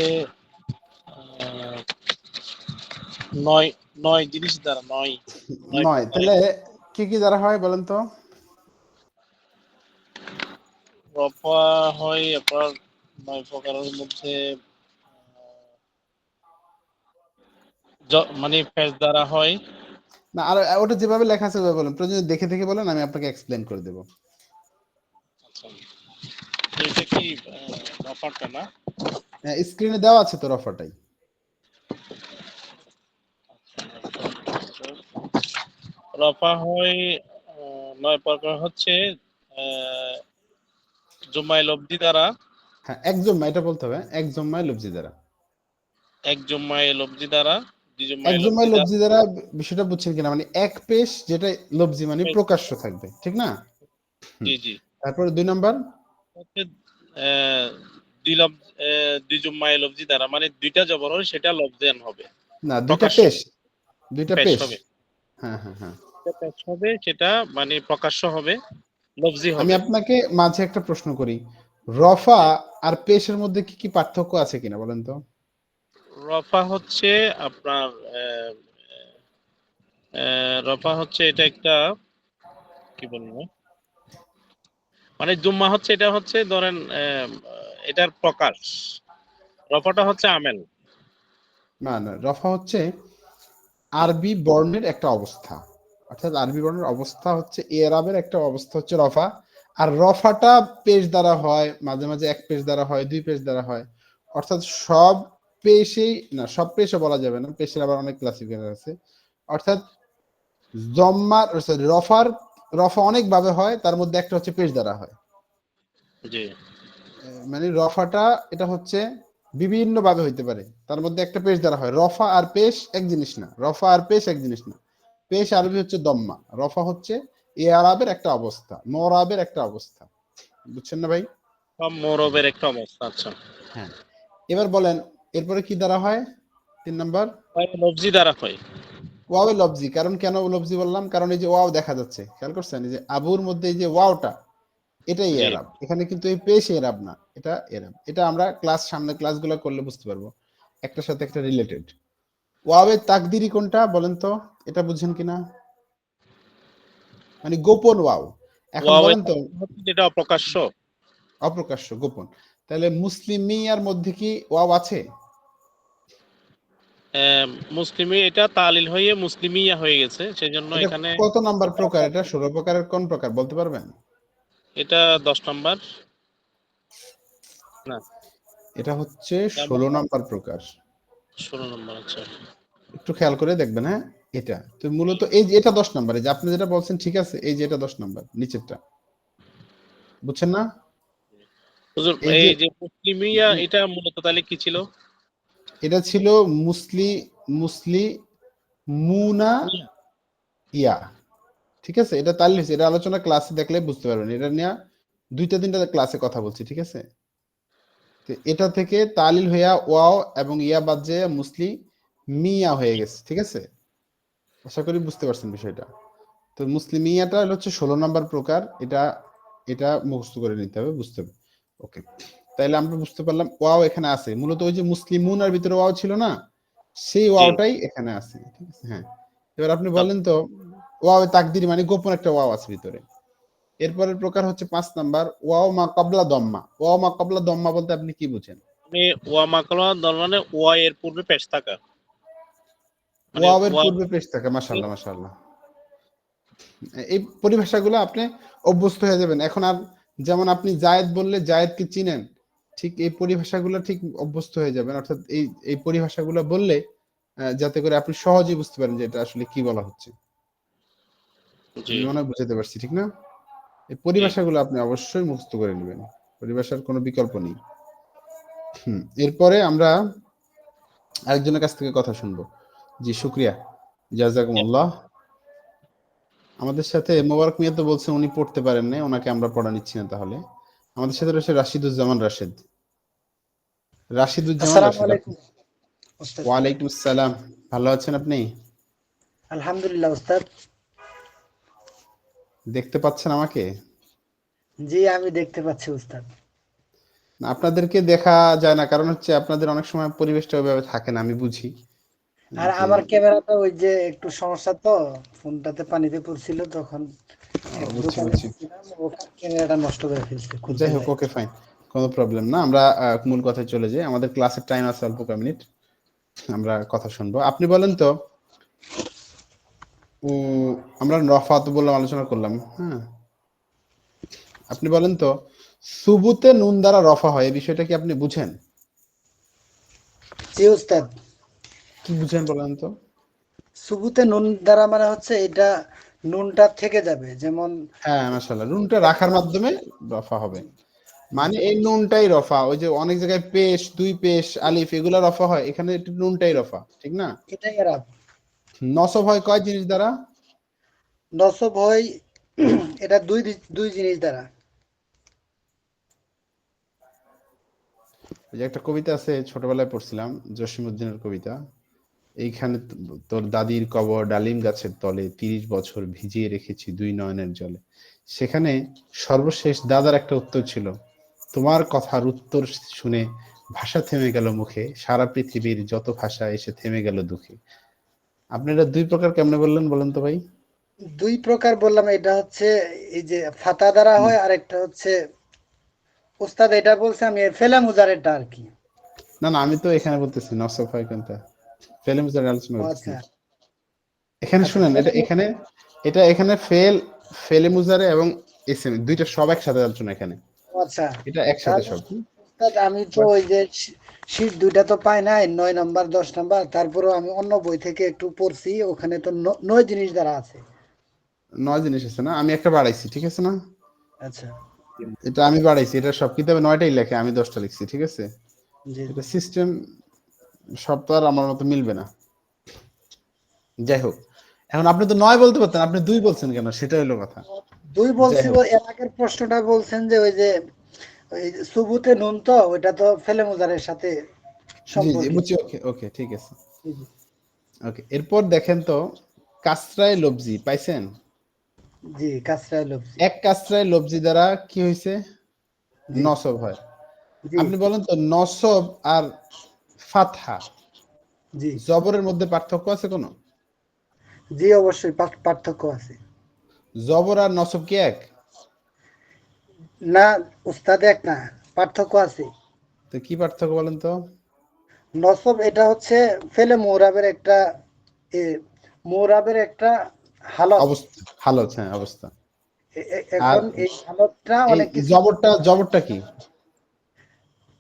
আহ, 9 জিনিস দ্বারা, 9
নয়। তাহলে কি কি দ্বারা হয় বলেন তো?
রফা হয় আপনার 9 প্রকারের মধ্যে মানে ফেজ দ্বারা হয়।
না, আর ওটা যেভাবে লেখা আছে ওইভাবে বলেন, প্রয়োজনে দেখে দেখে বলেন, আমি আপনাকে এক্সপ্লেন করে দেবো।
আচ্ছা, এটা কি রফাটা না?
স্ক্রিনে দেওয়া আছে তো রফাটাই।
রফা হয় 9 প্রকার হচ্ছে জুমাই লব্ধি দ্বারা,
হ্যাঁ, এক জম্মা, এটা বলতে হবে, এক জম্মায় লব্জি দ্বারা।
এক জুমাই লব্ধি দ্বারা, দুই
এক
জুমাই
জম্মায়
লব্ধি দ্বারা।
লব্জি দ্বারা বিষয়টা বুঝছেন কিনা, মানে এক পেশ যেটা লব্জি মানে প্রকাশ্য থাকবে, ঠিক না?
জি জি,
তারপরে 2 নাম্বার
হচ্ছে আহ, দুই জুমাই লব্ধি দ্বারা, মানে দুইটা জবর হয় সেটা লব্ধান হবে,
না, দুইটা
প্রকাশ্য
পেশ, দুইটা
পেশ
পেশ।
হবে।
হ্যাঁ হ্যাঁ হ্যাঁ।
দুইটা পেশ হবে, সেটা মানে প্রকাশ্য হবে, লফজি
আমি
হবে।
আপনাকে মাঝে একটা প্রশ্ন করি, রফা আর পেশের মধ্যে কি কি পার্থক্য আছে কিনা বলেন তো?
রফা হচ্ছে আপনার রফা হচ্ছে এটা একটা কি বলবো, মানে জুম্মা হচ্ছে, এটা হচ্ছে ধরেন এটার প্রকাশ, রফাটা হচ্ছে আমেল।
না না, রফা হচ্ছে আরবি বর্ণের একটা অবস্থা, অর্থাৎ আরবি বর্ণের অবস্থা হচ্ছে এরাবের একটা অবস্থা হচ্ছে রফা। আর রফাটা পেশ দ্বারা হয়, মাঝে মাঝে এক পেশ দ্বারা হয়, 2 পেশ দ্বারা হয়। অর্থাৎ সব পেশেই না, সব পেশে বলা যাবে না, পেশের আবার অনেক ক্লাসিফিকেশন আছে। অর্থাৎ জম্মার সরি রফা অনেক ভাবে হয়, তার মধ্যে একটা হচ্ছে পেশ দ্বারা হয়।
জি
মানে রফাটা এটা হচ্ছে বিভিন্ন ভাবে হইতে পারে, তার মধ্যে একটা পেশ দ্বারা হয়। রফা আর পেশ এক জিনিস না, রফা আর পেশ এক জিনিস না। পেশ আরবি হচ্ছে দম্মা, রফা হচ্ছে এরাবের একটা অবস্থা, মরাবের একটা অবস্থা, বুঝছেন না ভাই?
সব মরবের একটা অবস্থা। আচ্ছা,
হ্যাঁ, এবার বলেন এরপরে কি দ্বারা হয়? 3 নাম্বার
লফজি দ্বারা হয়।
ওয়াও লফজি। কারণ কেন লফজি বললাম? কারণ এই যে ওয়াও দেখা যাচ্ছে, খেয়াল করছেন? এই যে আবুর মধ্যে এই যে ওয়াওটা, এটাই
জি
এরাব। এখানে কিন্তু এই পেশ এরাব না, এটা এরাব। এটা আমরা সামনে ক্লাসগুলো করলে বুঝতে পারবো, একটার সাথে একটা রিলেটেড। ওয়াওয়ের তাকদিরি কোনটা বলেন তো? এটা বুঝছেন কিনা? মানে গোপন ওয়াও। এখন
ওয়াও
বলেন তো,
হচ্ছে যেটা অপ্রকাশ্য।
অপ্রকাশ্য গোপন। তাহলে মুসলিমিয়ার মধ্যে কি ওয়াও আছে?
মুসলিমি এটা তালিল হয়ে মুসলিমিয়া হয়ে গেছে, সেই জন্য
এটা
এখানে
কত নাম্বার প্রকার? এটা 16 প্রকারের কোন প্রকার বলতে পারবেন?
এটা 10 নাম্বার না,
এটা হচ্ছে 16 নাম্বার প্রকার।
16 নাম্বার। আচ্ছা,
একটু খেয়াল করে দেখবেন। হ্যাঁ, এটা তো মূলত এই যে এটা 10 নাম্বার, এই যে আপনি যেটা বলছেন ঠিক আছে, এই যে এটা 10 নাম্বার নিচেরটা, বুঝছেন না?
হুজুর
এই
এই
যে
যে মুসলিমিয়া এটা মূলত তাহলে কি ছিল?
এটা ছিল মুসলি মুসলি মুনা ইয়া, ঠিক আছে? এটা তাহলে এটা আলোচনা ক্লাসে দেখলে বুঝতে পারবেন। এটা নিয়ে 2-3টা ক্লাসে কথা বলছি, ঠিক আছে? তো এটা থেকে তালিল হইয়া ওয়াও এবং ইয়া বাদ যে মুসলি মিয়া হয়ে গেছে, ঠিক আছে? আশা করি বুঝতে পারছেন বিষয়টা। তো মুসলিমিয়াটা হচ্ছে 16 নাম্বার প্রকার। এটা এটা মুখস্থ করে নিতে হবে, বুঝতে হবে। ওকে, তাইলে আমরা বুঝতে পারলাম ওয়াও এখানে আছে। মূলত ওই যে মুসলিমুনার ভিতরে ওয়াও ছিল না, সেই
জি
ওয়াওটাই এখানে আছে, ঠিক আছে? হ্যাঁ, এবার আপনি বলেন তো, ওয়াও তাকদির মানে গোপন একটা ওয়াও আছে ভিতরে। এরপরের প্রকার হচ্ছে 5 নাম্বার ওয়াও মা কাবলা দম্মা। ওয়াও মা কাবলা দম্মা বলতে আপনি কি বুঝেন?
মানে ওয়া মাকলা দল মানে ওয়া এর পূর্বে পেশ থাকা, মানে
ওয়াও এর
ওয়া।
পূর্বে পেশ থাকে। মাশাআল্লাহ, মাশাআল্লাহ। এই পরিভাষাগুলো আপনি অভ্যস্ত হয়ে যাবেন। এখন আর যেমন আপনি জায়েদ বললে জায়েদকে চিনেন, ঠিক এই পরিভাষাগুলো ঠিক অভ্যস্ত হয়ে যাবেন। অর্থাৎ এই এই পরিভাষাগুলো বললে যাতে করে আপনি সহজেই বুঝতে পারেন যে এটা আসলে কি বলা হচ্ছে।
জি
আমি মনে হয় বুঝাতে পারছি, ঠিক না? এই
জি
পরিভাষাগুলো আপনি অবশ্যই মুখস্থ করে নেবেন। পরিভাষার কোনো বিকল্প নেই। এরপরে আমরা আরেকজনের কাছ থেকে কথা শুনবো। জি, শুকরিয়া, জাযাকুমুল্লাহ। আমাদের সাথে মোবারক মিয়া তো বলছেন উনি পড়তে পারেন না, ওনাকে আমরা পড়া নিচ্ছি না। তাহলে আমাদের সাথে রয়েছে রাশিদুজ্জামান রাশেদ। রাশিদুজ্জামান
আসসালামু
রাশেদ,
আলাইকুম উস্তাদ।
ওয়ালাইকুম আসসালাম। ভালো আছেন আপনি?
আলহামদুলিল্লাহ উস্তাদ।
দেখতে পাচ্ছেন আমাকে?
জি আমি দেখতে পাচ্ছি উস্তাদ।
না, আপনাদেরকে দেখা যায় না, কারণ হচ্ছে আপনাদের অনেক সময় পরিবেশটা ওইভাবে থাকে না, আমি বুঝি
আর
যে
আমার ক্যামেরাটা ওই যে একটু সমস্যা, তো ফোনটাতে পানিতে পড়ছিল তখন এক
বুঝছি
দোকানে
বুঝছি।
গেছিলাম, ওখানে ক্যামেরাটা নষ্ট করে ফেলছে, খুলতে
যাই হোক,
যাই।
ওকে ফাইন, কোনো প্রবলেম না। আমরা মূল কথায় চলে যাই। আমাদের ক্লাসের টাইম আছে অল্প কয়েক মিনিট, আমরা কথা শুনবো। আপনি বলেন তো, আমরা রফাত বললাম, আলোচনা করলাম, হ্যাঁ? আপনি বলেন তো, সুবুতে নুন দ্বারা রফা হয়, এই বিষয়টা কি আপনি বুঝেন?
জি উস্তাদ।
কি বুঝেন বলেন তো?
সুবুতে নুন দ্বারা মানে হচ্ছে এটা নুনটা থেকে যাবে, যেমন
হ্যাঁ, মাশাআল্লাহ, নুনটা রাখার মাধ্যমে রফা হবে। মানে এই নুনটাই রফা। ওই যে অনেক জায়গায় পেশ, দুই পেশ, আলিফ এগুলা রফা হয়, এখানে একটু নুনটাই রফা, ঠিক না?
এটাই এরাব।
নসব হয় কয় জিনিস দ্বারা?
নসব হয় এটা দুই জিনিস দ্বারা।
ওই যে একটা কবিতা আছে, ছোটবেলায় পড়ছিলাম, জসিমউদ্দিনের কবিতা। এইখানে তোর দাদির কবর ডালিম গাছের তলে, 30 বছর ভিজিয়ে রেখেছি 2 নয়নের জলে। সেখানে সর্বশেষ দাদার একটা উত্তর ছিল, তোমার কথার উত্তর শুনে ভাষা থেমে গেল মুখে, সারা পৃথিবীর যত ভাষা এসে থেমে গেল দুঃখে। আপনি এটা 2 প্রকার কেমনে বললেন বলেন তো ভাই?
দুই প্রকার বললাম, এটা হচ্ছে এই যে ফাতা দ্বারা
হুম।
হয়, আর একটা হচ্ছে উস্তাদ এটা বলছে আমি ফেলা মুজারেরটা আর কি।
না না, আমি তো এখানে বলতেছি নসব হয় কোনটা, ফেলে মুজারে আলোচনা
ও
করতেছি
আচ্ছা।
না। এখানে
আচ্ছা
শুনেন, এটা এখানে ফেলে মুজারে এবং এসএম দুইটা সব একসাথে আলোচনা এখানে।
আচ্ছা,
এটা একসাথে
তাহলে
সব।
উস্তাদ আমি তো ওই যে শীট দুইটা তো পাই নাই, 9 নম্বর 10 নম্বর, তারপরেও আমি অন্য বই থেকে একটু পড়ছি, ওখানে তো 9 জিনিস দ্বারা আছে।
9 জিনিস আছে না, আমি একটা বাড়াইছি, ঠিক আছে না?
আচ্ছা।
এটা আমি বাড়াইছি, এটা সব কিতাবে 9টাই লেখে, আমি 10টা লিখছি, ঠিক আছে?
জি
এটা সিস্টেম সব তো আর আমার মতো মিলবে না। যাই হোক, এখন আপনি তো 9 বলতে পারতেন, আপনি 2 বলছেন কেন? সেটা হলো কথা।
2 বলছি,
যাই হোক।
এর আগের প্রশ্নটা বলছেন যে ওই যে ওই সুবুতে নুন, তো ওইটা তো ফেলে মুজারের সাথে
জি
সম্পর্কিত।
বুঝছি। ওকে ওকে, ঠিক আছে।
জি, জি।
ওকে, এরপর দেখেন তো কাসরায়ে লফজি পাইছেন?
জি, কাসরায়ে লফজি।
এক কাসরায়ে লফজি দ্বারা কি হইছে?
জি,
নসব হয়।
জি,
আপনি বলেন তো নসব আর ফাতহা
জি,
জবরের মধ্যে পার্থক্য আছে কোনো?
জি, অবশ্যই পার্থক্য আছে।
জবর আর নসব কি এক?
না উস্তাদ, এক না, পার্থক্য আছে।
তো কি পার্থক্য বলেন তো?
নসব এটা হচ্ছে ফেলে মোরাবের একটা এ, মোরাবের একটা হালত।
অবস্থা, হালত, হ্যাঁ অবস্থা। আর
এখন এই হালতটা
এই
অনেক কিছু,
জবরটা কি?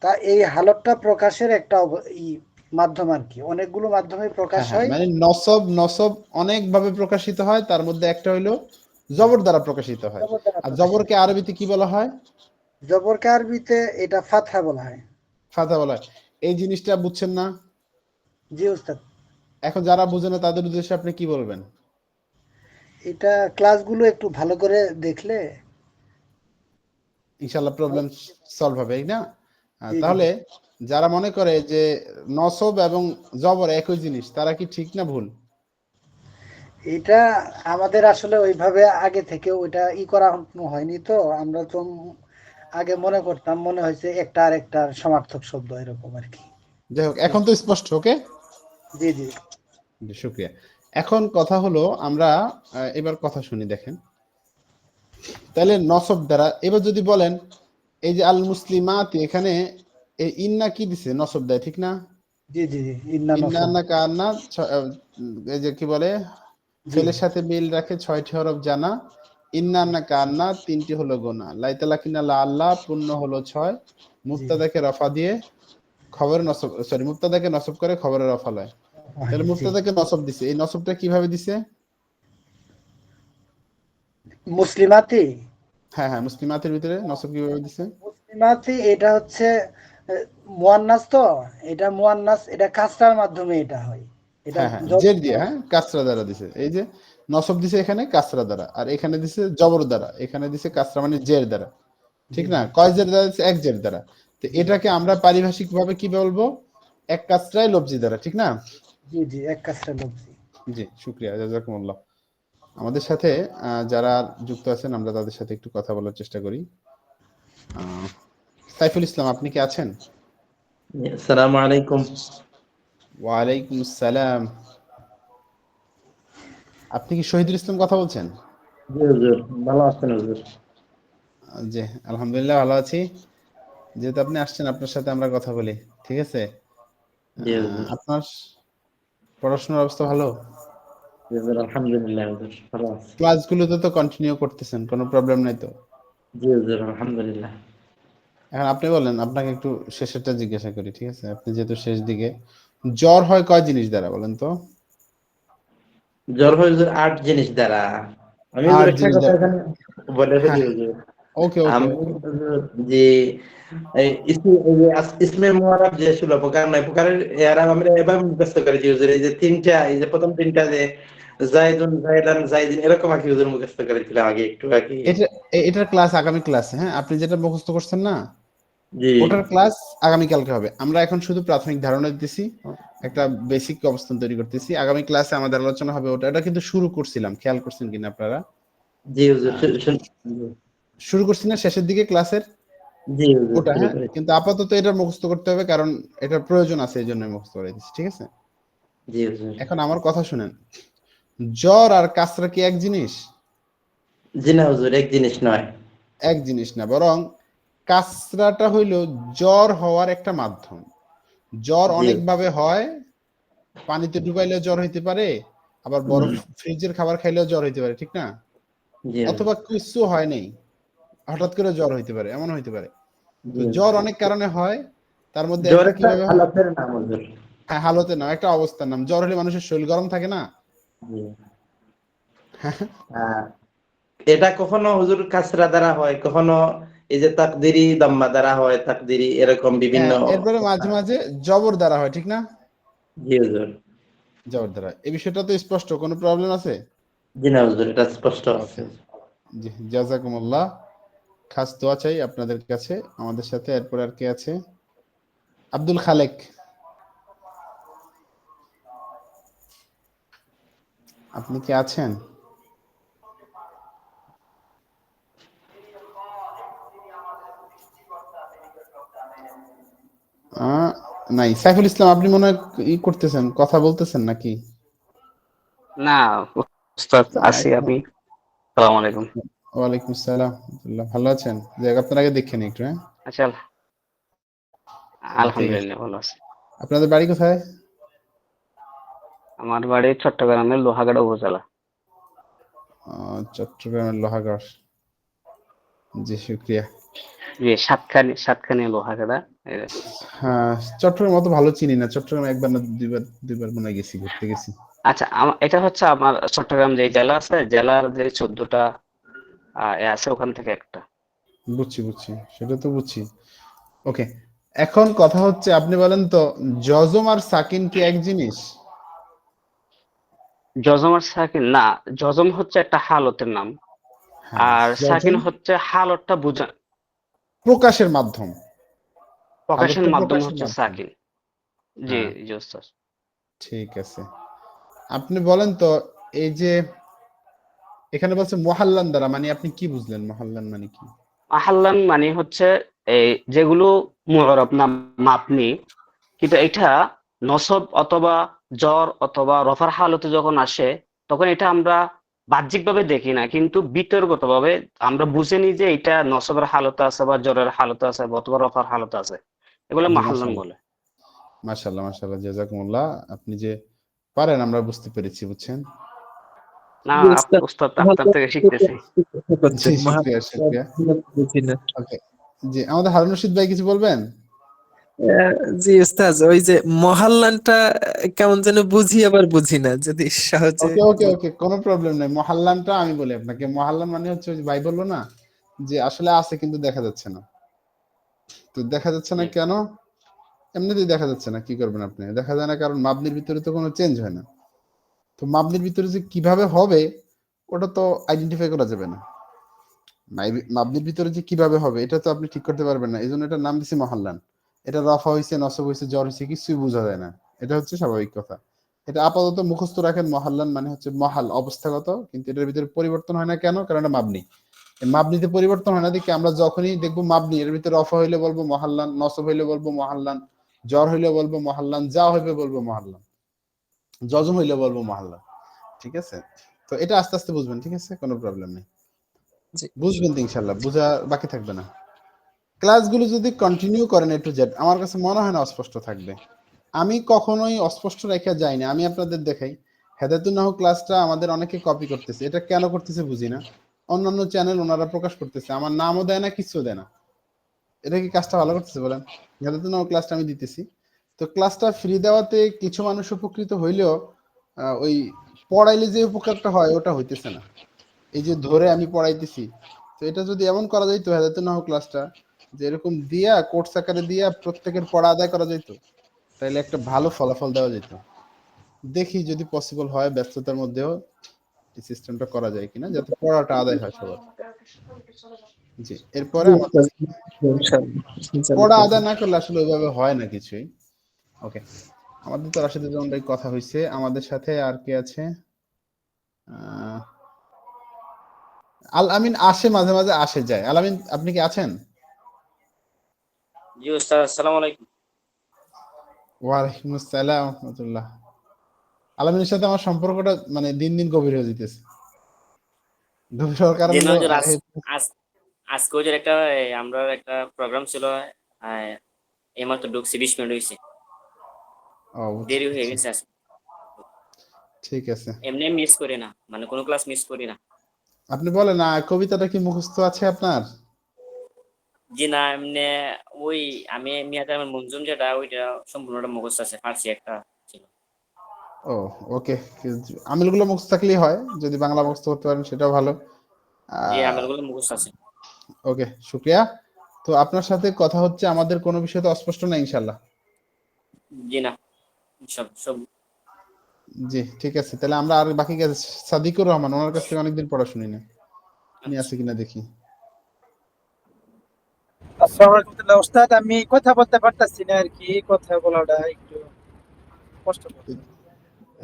তা এই হালতটা প্রকাশের একটা মাধ্যম আর কি, অনেকগুলো মাধ্যমে প্রকাশ
হ্যাঁ হ্যাঁ,
হয়।
মানে নসব নসব অনেক ভাবে প্রকাশিত হয়, তার মধ্যে একটা হইলো জবর দ্বারা প্রকাশিত হয়।
জবর দ্বারা
আর
প্রকাশিত।
জবরকে আরবিতে কি বলা হয়?
জবরকে আরবিতে এটা ফাতহা বলা হয়।
ফাতহা বলা হয়। এই জিনিসটা বুঝছেন না?
জি উস্তাদ,
এখন যারা বুঝে না তাদের উদ্দেশ্যে আপনি কি বলবেন?
এটা ক্লাসগুলো একটু ভালো করে দেখলে।
ইনশাআল্লাহ প্রবলেম সলভ হবে, তাই না?
জি, জি,
তাহলে যারা মনে করে যে নসব এবং জবর একই জিনিস, তারা কি ঠিক না ভুল?
এটা আমাদের আসলে ওইভাবে আগে থেকে ওইটা করা হয়নি, তো আমরা তো আগে মনে করতাম, মনে হয়েছে একটা আর একটার সমার্থক শব্দ এরকম আর কি।
যাই হোক, এখন তো স্পষ্ট। ওকে,
জি, জি,
শুক্রিয়া। এখন কথা হলো, আমরা এবার কথা শুনি, দেখেন। তাহলে নসব দ্বারা এবার যদি বলেন এই যে আল মুসলিমাত, এখানে এই ইন্না কি দিছে? নসব দেয়, ঠিক না?
জি, জি, জি, ইন্না
ইন্না
নসব।
না কান্না, এই যে কি বলে,
জি,
ফেলের সাথে মিল রাখে 6টি হরফ জানা। ইন্না না কান্না 3টি হলো গোনা। লাইতালা কিনা লা আল্লাহ পূর্ণ হলো 6।
জি,
মুবতাদাকে রফা দিয়ে খবরে নসব, সরি, মুবতাদাকে নসব করে খবরে রফা লয়। তাহলে
জি।
মুবতাদাকে নসব দিছে, এই নসবটা কিভাবে দিছে?
মুসলিমাতি,
হ্যাঁ হ্যাঁ, মুসলিমাতের ভিতরে নসব কিভাবে দিছে?
মুসলিমাতি এটা হচ্ছে মুয়ান্নাস, তো এটা মুয়ান্নাস, এটা কাসরার মাধ্যমে এটা হয়। এটা
হ্যাঁ হ্যাঁ, জের দিয়ে, হ্যাঁ কাসরা দ্বারা দিছে। এই যে নসব দিছে এখানে কাসরা দ্বারা, আর এখানে দিছে জবর দ্বারা, এখানে দিছে কাসরা মানে জের দ্বারা,
জি,
ঠিক না?
জি,
কয় জের দ্বারা দিছে? এক জের দ্বারা। তো
জি,
এটাকে আমরা পারিভাষিক ভাবে কি বলবো? এক কাসরায় লফজি দ্বারা, ঠিক না?
জি, জি, এক কাসরা লফজি।
জি, শুকরিয়া, জাযাকুমুল্লাহ। আমাদের সাথে যারা যুক্ত আছেন, আমরা তাদের সাথে একটু কথা বলার চেষ্টা করি। সাইফুল ইসলাম, আপনি কি আছেন?
আসসালামু আলাইকুম।
ওয়ালাইকুম আসসালাম। আপনি কি শহীদুল ইসলাম কথা বলছেন?
জি হুজুর, ভালো আছেন হুজুর?
জি, আলহামদুলিল্লাহ ভালো আছি। যেহেতু আপনি আসছেন, আপনার সাথে আমরা কথা বলি, ঠিক আছে?
জি হুজুর।
আপনার পড়াশোনার অবস্থা ভালো?
জি হুজুর, আলহামদুলিল্লাহ হুজুর, ভালো আছি।
ক্লাসগুলোতে তো কন্টিনিউ করতেছেন, কোনো প্রবলেম নাই তো?
জি হুজুর, আলহামদুলিল্লাহ।
এখন আপনি বলেন, আপনাকে একটু শেষেরটা জিজ্ঞাসা করি, ঠিক আছে? আপনি যেহেতু শেষ দিকে, জ্বর হয় কয় জিনিস দ্বারা বলেন তো?
জ্বর হয় হুজুর 8 জিনিস দ্বারা। আমি হুজুর
8
একটা
জিনিস
কথা
দ্বারা।
এখানে বলে ফেলি
হ্যাঁ,
হুজুর।
ওকে ওকে
আমি
ওকে।
হুজুর যে এই যে ইসমে মুআরাব যে ছিল প্রকার নাই প্রকারের এরা আমরা এভাবে মুখস্থ করেছি হুজুর, এই যে তিনটা, এই যে প্রথম তিনটা যে জাইদুন জাইদান জাইদিন এরকম আর কি হুজুর মুখস্থ করেছিলাম আগে একটু আগে।
এটার ক্লাস আগামী ক্লাসে, হ্যাঁ? আপনি যেটা মুখস্থ করছেন না,
জি
ওটার ক্লাস আগামী কালকে হবে। আমরা এখন শুধু প্রাথমিক ধারণা দিতেছি, একটা বেসিক অবস্থান তৈরি করতেছি। আগামী ক্লাসে আমাদের আলোচনা হবে ওটা। এটা কিন্তু শুরু করছিলাম, খেয়াল করছেন কিনা আপনারা?
জি হুজুর,
শুরু করছি না শেষের দিকে ক্লাসের
জি হুজুর
ওটা,
শুরু
হ্যাঁ?
করেছি।
কিন্তু আপাতত এটা মুখস্থ করতে হবে, কারণ এটার প্রয়োজন আছে, এই জন্য মুখস্থ করে দিচ্ছি, ঠিক আছে?
জি হুজুর।
এখন আমার কথা শুনেন, জ্বর আর কাসরা কি এক জিনিস?
জি না হুজুর, এক জিনিস নয়।
এক জিনিস না, বরং কাসরাটা হইল জ্বর হওয়ার একটা মাধ্যম। জ্বর
জি
অনেক ভাবে হয়। পানিতে ডুবাইলেও জ্বর হইতে পারে, আবার বরফ ফ্রিজের খাবার খাইলেও জ্বর হইতে পারে, ঠিক না?
জি
অথবা কিছু হয় নাই, হঠাৎ করে জ্বর হইতে পারে, এমন হইতে পারে। তো
জি
জ্বর অনেক কারণে হয়, তার মধ্যে
জ্বর
একটা
একটা
কিভাবে হয়?
হালাতের নাম হুজুর।
হ্যাঁ, হালতের নাম, একটা অবস্থার নাম। জ্বর হলে মানুষের শরীর গরম থাকে না?
জি। আহ, এটা কখনো হুজুর কাসরা দ্বারা হয়, কখনো এই যে তাকদিরি দাম্মা দ্বারা হয়, তাকদিরি এরকম বিভিন্ন।
এরপরে মাঝে মাঝে জবর দ্বারা হয়, ঠিক না?
জি হুজুর।
যাওয়ার দ্বারা। এই বিষয়টা তো স্পষ্ট, কোনো প্রবলেম আছে?
জি না হুজুর, এটা স্পষ্ট আছে।
জি, জাযাকুমুল্লাহ। খাস দোয়া চাই আপনাদের কাছে। আমাদের সাথে এরপর আর কে আছে? আব্দুল খালেক। আপনি কি আছেন? নাই। সাইফুল ইসলাম, আপনি মনে হয় ই করতেছেন, কথা বলতেছেন নাকি?
না উস্তাদ, আছি আমি। আসসালামু আলাইকুম।
ওয়ালাইকুম আসসালাম। ভালো আছেন? যাক, আপনার আগে দেখেন একটু। হ্যাঁ,
আচ্ছা,
ওকে।
আলহামদুলিল্লাহ ভালো আছি।
আপনাদের বাড়ি কোথায়?
আমার বাড়ি চট্টগ্রামের লোহাগাড়া উপজেলা।
চট্টগ্রামের লোহাগড়। জি, শুক্রিয়া।
জি, সাতখানি লোহাগাড়া।
হ্যাঁ, চট্টগ্রাম অত ভালো চিনি না। চট্টগ্রাম একবার না দুইবার মনে হয় গেছি, ঘুরতে গেছি।
আচ্ছা, এটা হচ্ছে আমার চট্টগ্রাম যে জেলা আছে, জেলার যে 14টা আছে, ওখান থেকে একটা।
বুঝছি, সেটা তো বুঝছি। ওকে, এখন কথা হচ্ছে, আপনি বলেন তো, জজম আর সাকিন কি এক জিনিস?
জজম আর সাকিন না, জজম হচ্ছে একটা হালতের নাম,
হ্যাঁ,
আর সাকিন
জজম
হচ্ছে হালতটা বোঝা
প্রকাশের মাধ্যম,
প্রকাশের
হালতটা
মাধ্যম
প্রকাশের
হচ্ছে
মাধ্যম।
সাকিন। জি
হ্যাঁ,
জি উস্তাদ।
ঠিক আছে। আপনি বলেন তো, এই যে এখানে বলছে মহাল্লান দ্বারা, মানে আপনি কি বুঝলেন? মহাল্লান মানে কি?
আহাল্লান মানে হচ্ছে এই যেগুলো মুআরাব না, মাপনি, কিন্তু এটা নসব অথবা জ্বর অথবা রফার হালতে যখন আসে, তখন এটা আমরা বাহ্যিকভাবে দেখি না, কিন্তু বিতর্কতভাবে আমরা বুঝে নিই যে এটা নসবের হালতে আছে বা জ্বরের হালতে আছে বা অথবা রফার হালতে আছে। এগুলো
জি,
মাহাল্লান
মাশাআল্লাহ।
বলে।
মাশাআল্লাহ, জাযাকুমুল্লাহ। আপনি যে পারেন আমরা বুঝতে পেরেছি, বুঝছেন?
না,
জি উস্তাদ,
উস্তাদ আপনার
মহাল্লার
থেকে শিখতেছি।
কথা
জি,
করতেন,
শুকরিয়া।
মহাল্লার বুঝি না।
ওকে, জি, আমাদের হারুন রশিদ ভাই কিছু বলবেন?
জি উস্তাদ, ওই যে মহাল্লানটা কেমন যেন বুঝি আবার বুঝি না, যদি সহজে
ওকে, কোনো প্রবলেম নাই। মহাল্লানটা আমি বলি আপনাকে। মহাল্লান মানে হচ্ছে, ওই যে ভাই বললো না যে আসলে আছে কিন্তু দেখা যাচ্ছে না। তো দেখা যাচ্ছে না
জি
কেন? এমনিতেই দেখা যাচ্ছে না, কি করবেন আপনি? দেখা যায় না কারণ মাবনির ভিতরে তো কোনো চেঞ্জ হয় না। তো মাবনির ভিতরে যে কিভাবে হবে, ওটা তো আইডেন্টিফাই করা যাবে না। মাবনির ভিতরে যে কিভাবে হবে, এটা তো আপনি ঠিক করতে পারবেন না। এই জন্য এটার নাম দিছি মহাল্লান। এটা রফা হয়েছে, নসব হয়েছে, জ্বর হয়েছে, কিছুই বোঝা যায় না। এটা হচ্ছে স্বাভাবিক কথা। এটা আপাতত মুখস্থ রাখেন। মহাল্লান মানে হচ্ছে মহাল, অবস্থাগত, কিন্তু এটার ভিতরে পরিবর্তন হয় না কেন? কারণ এটা মাবনি। এই মাবনিতে পরিবর্তন হয় না দেখে আমরা যখনই দেখবো মাবনি, এর ভিতরে রফা হইলে বলবো মহাল্লান, নসব হইলে বলবো মহাল্লান, জ্বর হইলে বলবো মহাল্লান, যা হইবে বলবো মহাল্লান, জজম হইলে বলবো মহাল্লান। ঠিক আছে? তো এটা আস্তে আস্তে বুঝবেন, ঠিক আছে? কোনো প্রবলেম নেই।
জি।
বুঝবেন তো ইনশাল্লাহ, বুঝা বাকি থাকবে না। ক্লাসগুলো যদি কন্টিনিউ করেন A to Z, আমার কাছে মনে হয় না অস্পষ্ট থাকবে। আমি কখনোই অস্পষ্ট রেখে যাই না। আমি আপনাদের দেখাই, হেদায়েতুন নাহু ক্লাসটা আমাদের অনেকে কপি করতেছে। এটা কেন করতেছে বুঝি না। অন্যান্য চ্যানেল ওনারা প্রকাশ করতেছে, আমার নামও দেয় না, কিছু দেয় না। এটা কি কাজটা ভালো করতেছে বলেন? হেদায়েতুন নাহু ক্লাসটা আমি দিতেছি, তো ক্লাসটা ফ্রি দেওয়াতে কিছু মানুষ উপকৃত হইলেও ওই পড়াইলে যে উপকারটা হয় ওটা হইতেছে না। এই যে ধরে আমি পড়াইতেছি, তো এটা যদি এমন করা যাইতো হেদায়েতুন নাহু ক্লাসটা, যে এরকম দিয়া কোর্স আকারে দিয়া প্রত্যেকের পড়া আদায় করা যাইতো, তাহলে একটা ভালো ফলাফল দেওয়া যেত। দেখি যদি পসিবল হয়, ব্যস্ততার মধ্যেও এই সিস্টেমটা করা যায় কিনা, যাতে পড়াটা আদায় হয় সবার। জি, এরপরে
জি
আমাদের
উস্তাদ, ইনশাআল্লাহ ইনশাআল্লাহ
পড়া
করবো।
আদায় না করলে আসলে ওইভাবে হয় না কিছুই। ওকে, আমাদের তো রাশেদুজ্জামান ভাই কথা হইছে। আমাদের সাথে আর কে আছে? আহ, আল আমিন আসে, মাঝে মাঝে আসে যায়। আল আমিন, আপনি কি আছেন?
জি উস্তাদ, আসসালামু আলাইকুম।
ওয়ালাইকুম আসসালাম রাহমাতুল্লাহ। আলামিনের সাথে আমার সম্পর্কটা মানে দিন দিন গভীর হয়ে যেতেছে। গভীর হওয়ার কারণ
জি না
হলো
হুজুর, আজকে হুজুর একটা আমরা একটা প্রোগ্রাম ছিল, এইমাত্র ঢুকছি, 20 মিনিট হয়েছে, দেরি হয়ে
বুঝছি।
গেছে আজকে।
ঠিক আছে,
এমনি মিস করি না, মানে কোনো ক্লাস মিস করি না।
আপনি বলেন না, কবিতাটা কি মুখস্থ আছে আপনার?
জি না, এমনি ওই আমি মিয়াতে আমার মনজুম যেটা, ওইটা সম্পূর্ণটা মুখস্থ আছে, ফার্সি একটা ছিল।
ও, ওকে। আমিলগুলো মুখস্থ থাকলেই হয়, যদি বাংলা মুখস্থ করতে পারেন সেটাও ভালো।
জি আমেলগুলো মুখস্থ আছে।
ওকে, শুক্রিয়া। তো আপনার সাথে কথা হচ্ছে, আমাদের কোনো বিষয় তো অস্পষ্ট না ইনশাল্লাহ।
জি না, সব সব
জি ঠিক আছে, তাহলে আমরা আর বাকি কাজ সাদিকুর রহমান, ওনার কাছ থেকে অনেকদিন পড়া শুনি না, উনি আছে কিনা দেখি।
আসসালামু আলাইকুম ওস্তাদ, আমি কথা বলতে পারতাছি না আর কি, কথা বলাটা একটু কষ্ট করে।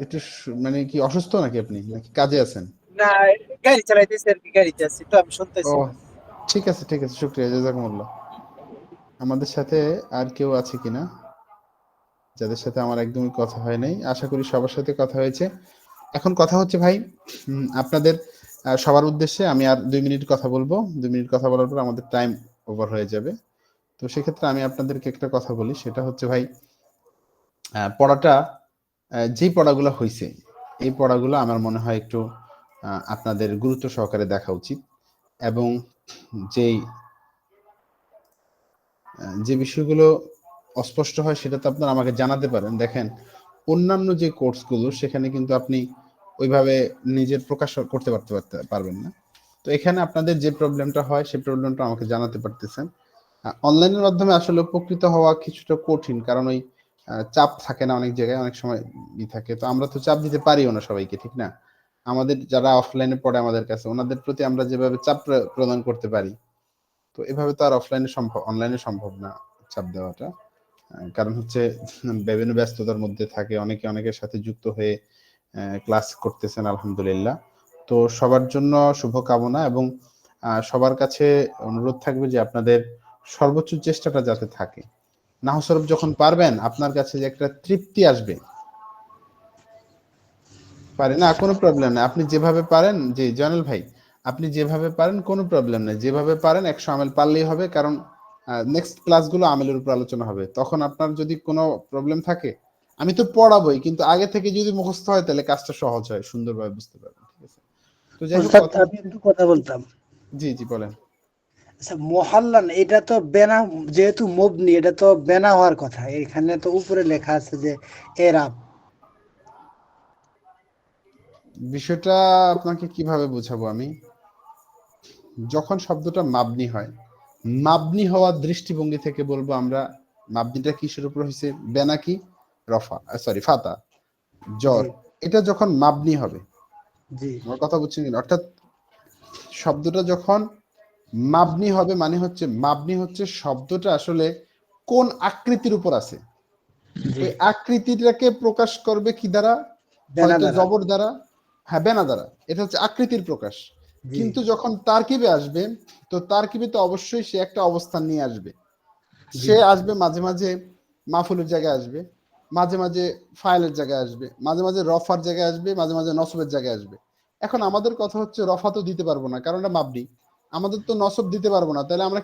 একটু মানে কি অসুস্থ নাকি আপনি, নাকি কাজে আছেন?
না, গাড়ি চালাইতেছি আর কি, গাড়িতে আছি তো আমি
ও
শুনতেছি না।
ঠিক আছে ঠিক আছে, শুকরিয়া, জাযাকুমুল্লাহ। আমাদের সাথে আর কেউ আছে কিনা যাদের সাথে আমার একদমই কথা হয় নাই? আশা করি সবার সাথে কথা হয়েছে। এখন কথা হচ্ছে ভাই, আপনাদের সবার উদ্দেশ্যে আমি আর 2 মিনিট কথা বলবো। 2 মিনিট কথা বলার পর আমাদের টাইম ওভার হয়ে যাবে। তো সেক্ষেত্রে আমি আপনাদেরকে একটা কথা বলি, সেটা হচ্ছে ভাই, পড়াটা যেই পড়াগুলো হইছে, এই পড়াগুলো আমার মনে হয় একটু আপনাদের গুরুত্ব সহকারে দেখা উচিত, এবং যেই যে বিষয়গুলো অস্পষ্ট হয় সেটা তো আপনারা আমাকে জানাতে পারেন। দেখেন, অন্যান্য যে কোর্সগুলো সেখানে কিন্তু আপনি ওইভাবে নিজের প্রকাশ করতে পারবেন না। তো এখানে আপনাদের যে প্রবলেমটা হয় সেই প্রবলেমটা আমাকে জানাতে পারতেছেন। অনলাইনের মাধ্যমে আসলে উপকৃত হওয়া কিছুটা কঠিন, কারণ ওই চাপ থাকে না অনেক জায়গায়, অনেক সময় থাকে। তো আমরা তো চাপ দিতে পারিও না সবাইকে, ঠিক না? আমাদের যারা অফলাইনে পড়ে আমাদের কাছে, ওনাদের প্রতি আমরা যেভাবে চাপ প্রদান করতে পারি, তো এভাবে তো আর অনলাইনে সম্ভব না চাপ দেওয়াটা। কারণ হচ্ছে বিভিন্ন ব্যস্ততার মধ্যে থাকে, অনেকে অনেকের সাথে যুক্ত হয়ে ক্লাস করতেছেন আলহামদুলিল্লাহ। তো সবার জন্য শুভকামনা, এবং সবার কাছে অনুরোধ থাকবে যে আপনাদের সর্বোচ্চ চেষ্টাটা যাতে থাকে। নাহসরফ যখন পারবেন, আপনার কাছে যে একটা তৃপ্তি আসবে, পারে না কোনো প্রবলেম নাই, আপনি যেভাবে পারেন, যে জয়নাল ভাই আপনি যেভাবে পারেন কোনো প্রবলেম নেই, যেভাবে পারেন 100 আমেল পারলেই হবে, কারণ নেক্সট ক্লাসগুলো আমেলের উপর আলোচনা হবে। তখন আপনার যদি কোনো প্রবলেম থাকে, আমি তো পড়াবোই, কিন্তু আগে থেকে যদি মুখস্থ হয় তাহলে কাজটা সহজ হয়, সুন্দরভাবে বুঝতে পারবেন। ঠিক আছে, তো যাই হোক,
ওস্তাদ
কথা।
আমি একটু কথা বলতাম।
জি জি বলেন।
আচ্ছা, মোহাল্লান এটা তো বেনা, যেহেতু মবনি এটা তো বেনা হওয়ার কথা, এখানে তো উপরে লেখা আছে যে এরাব।
বিষয়টা আপনাকে কিভাবে বোঝাবো আমি? যখন শব্দটা মাবনি হয়, মাবনি হওয়ার দৃষ্টিভঙ্গি থেকে বলবো আমরা, মাবনিটা কিসের উপর হয়েছে? বেনা কি? রফা, সরি ফাতা, জ্বর।
জি
এটা যখন মাবনি হবে,
জি
আমার কথা বুঝছেন কিনা? অর্থাৎ শব্দটা যখন মাবনি হবে, মানে হচ্ছে মাবনি হচ্ছে শব্দটা আসলে কোন আকৃতির উপর আছে,
জি
ওই আকৃতিটাকে প্রকাশ করবে কি দ্বারা?
বেনা
হয়তো
দ্বারা।
জবর দ্বারা, হ্যাঁ বেনা দ্বারা। এটা হচ্ছে আকৃতির প্রকাশ।
জি
কিন্তু যখন তারকিবে আসবে, তো তারকিবে তো অবশ্যই সে একটা অবস্থান নিয়ে আসবে।
জি
সে আসবে মাঝে মাঝে মাফুলের জায়গায় আসবে, মাঝে মাঝে ফাইলের জায়গায় আসবে, মাঝে মাঝে রফার জায়গায় আসবে, মাঝে মাঝে নসবের জায়গায় আসবে। এখন আমাদের কথা হচ্ছে রফা তো দিতে পারবো না, কারণ এটা মাবনি। আমাদের তো নসব দিতে পারবো না, তাহলে আমরা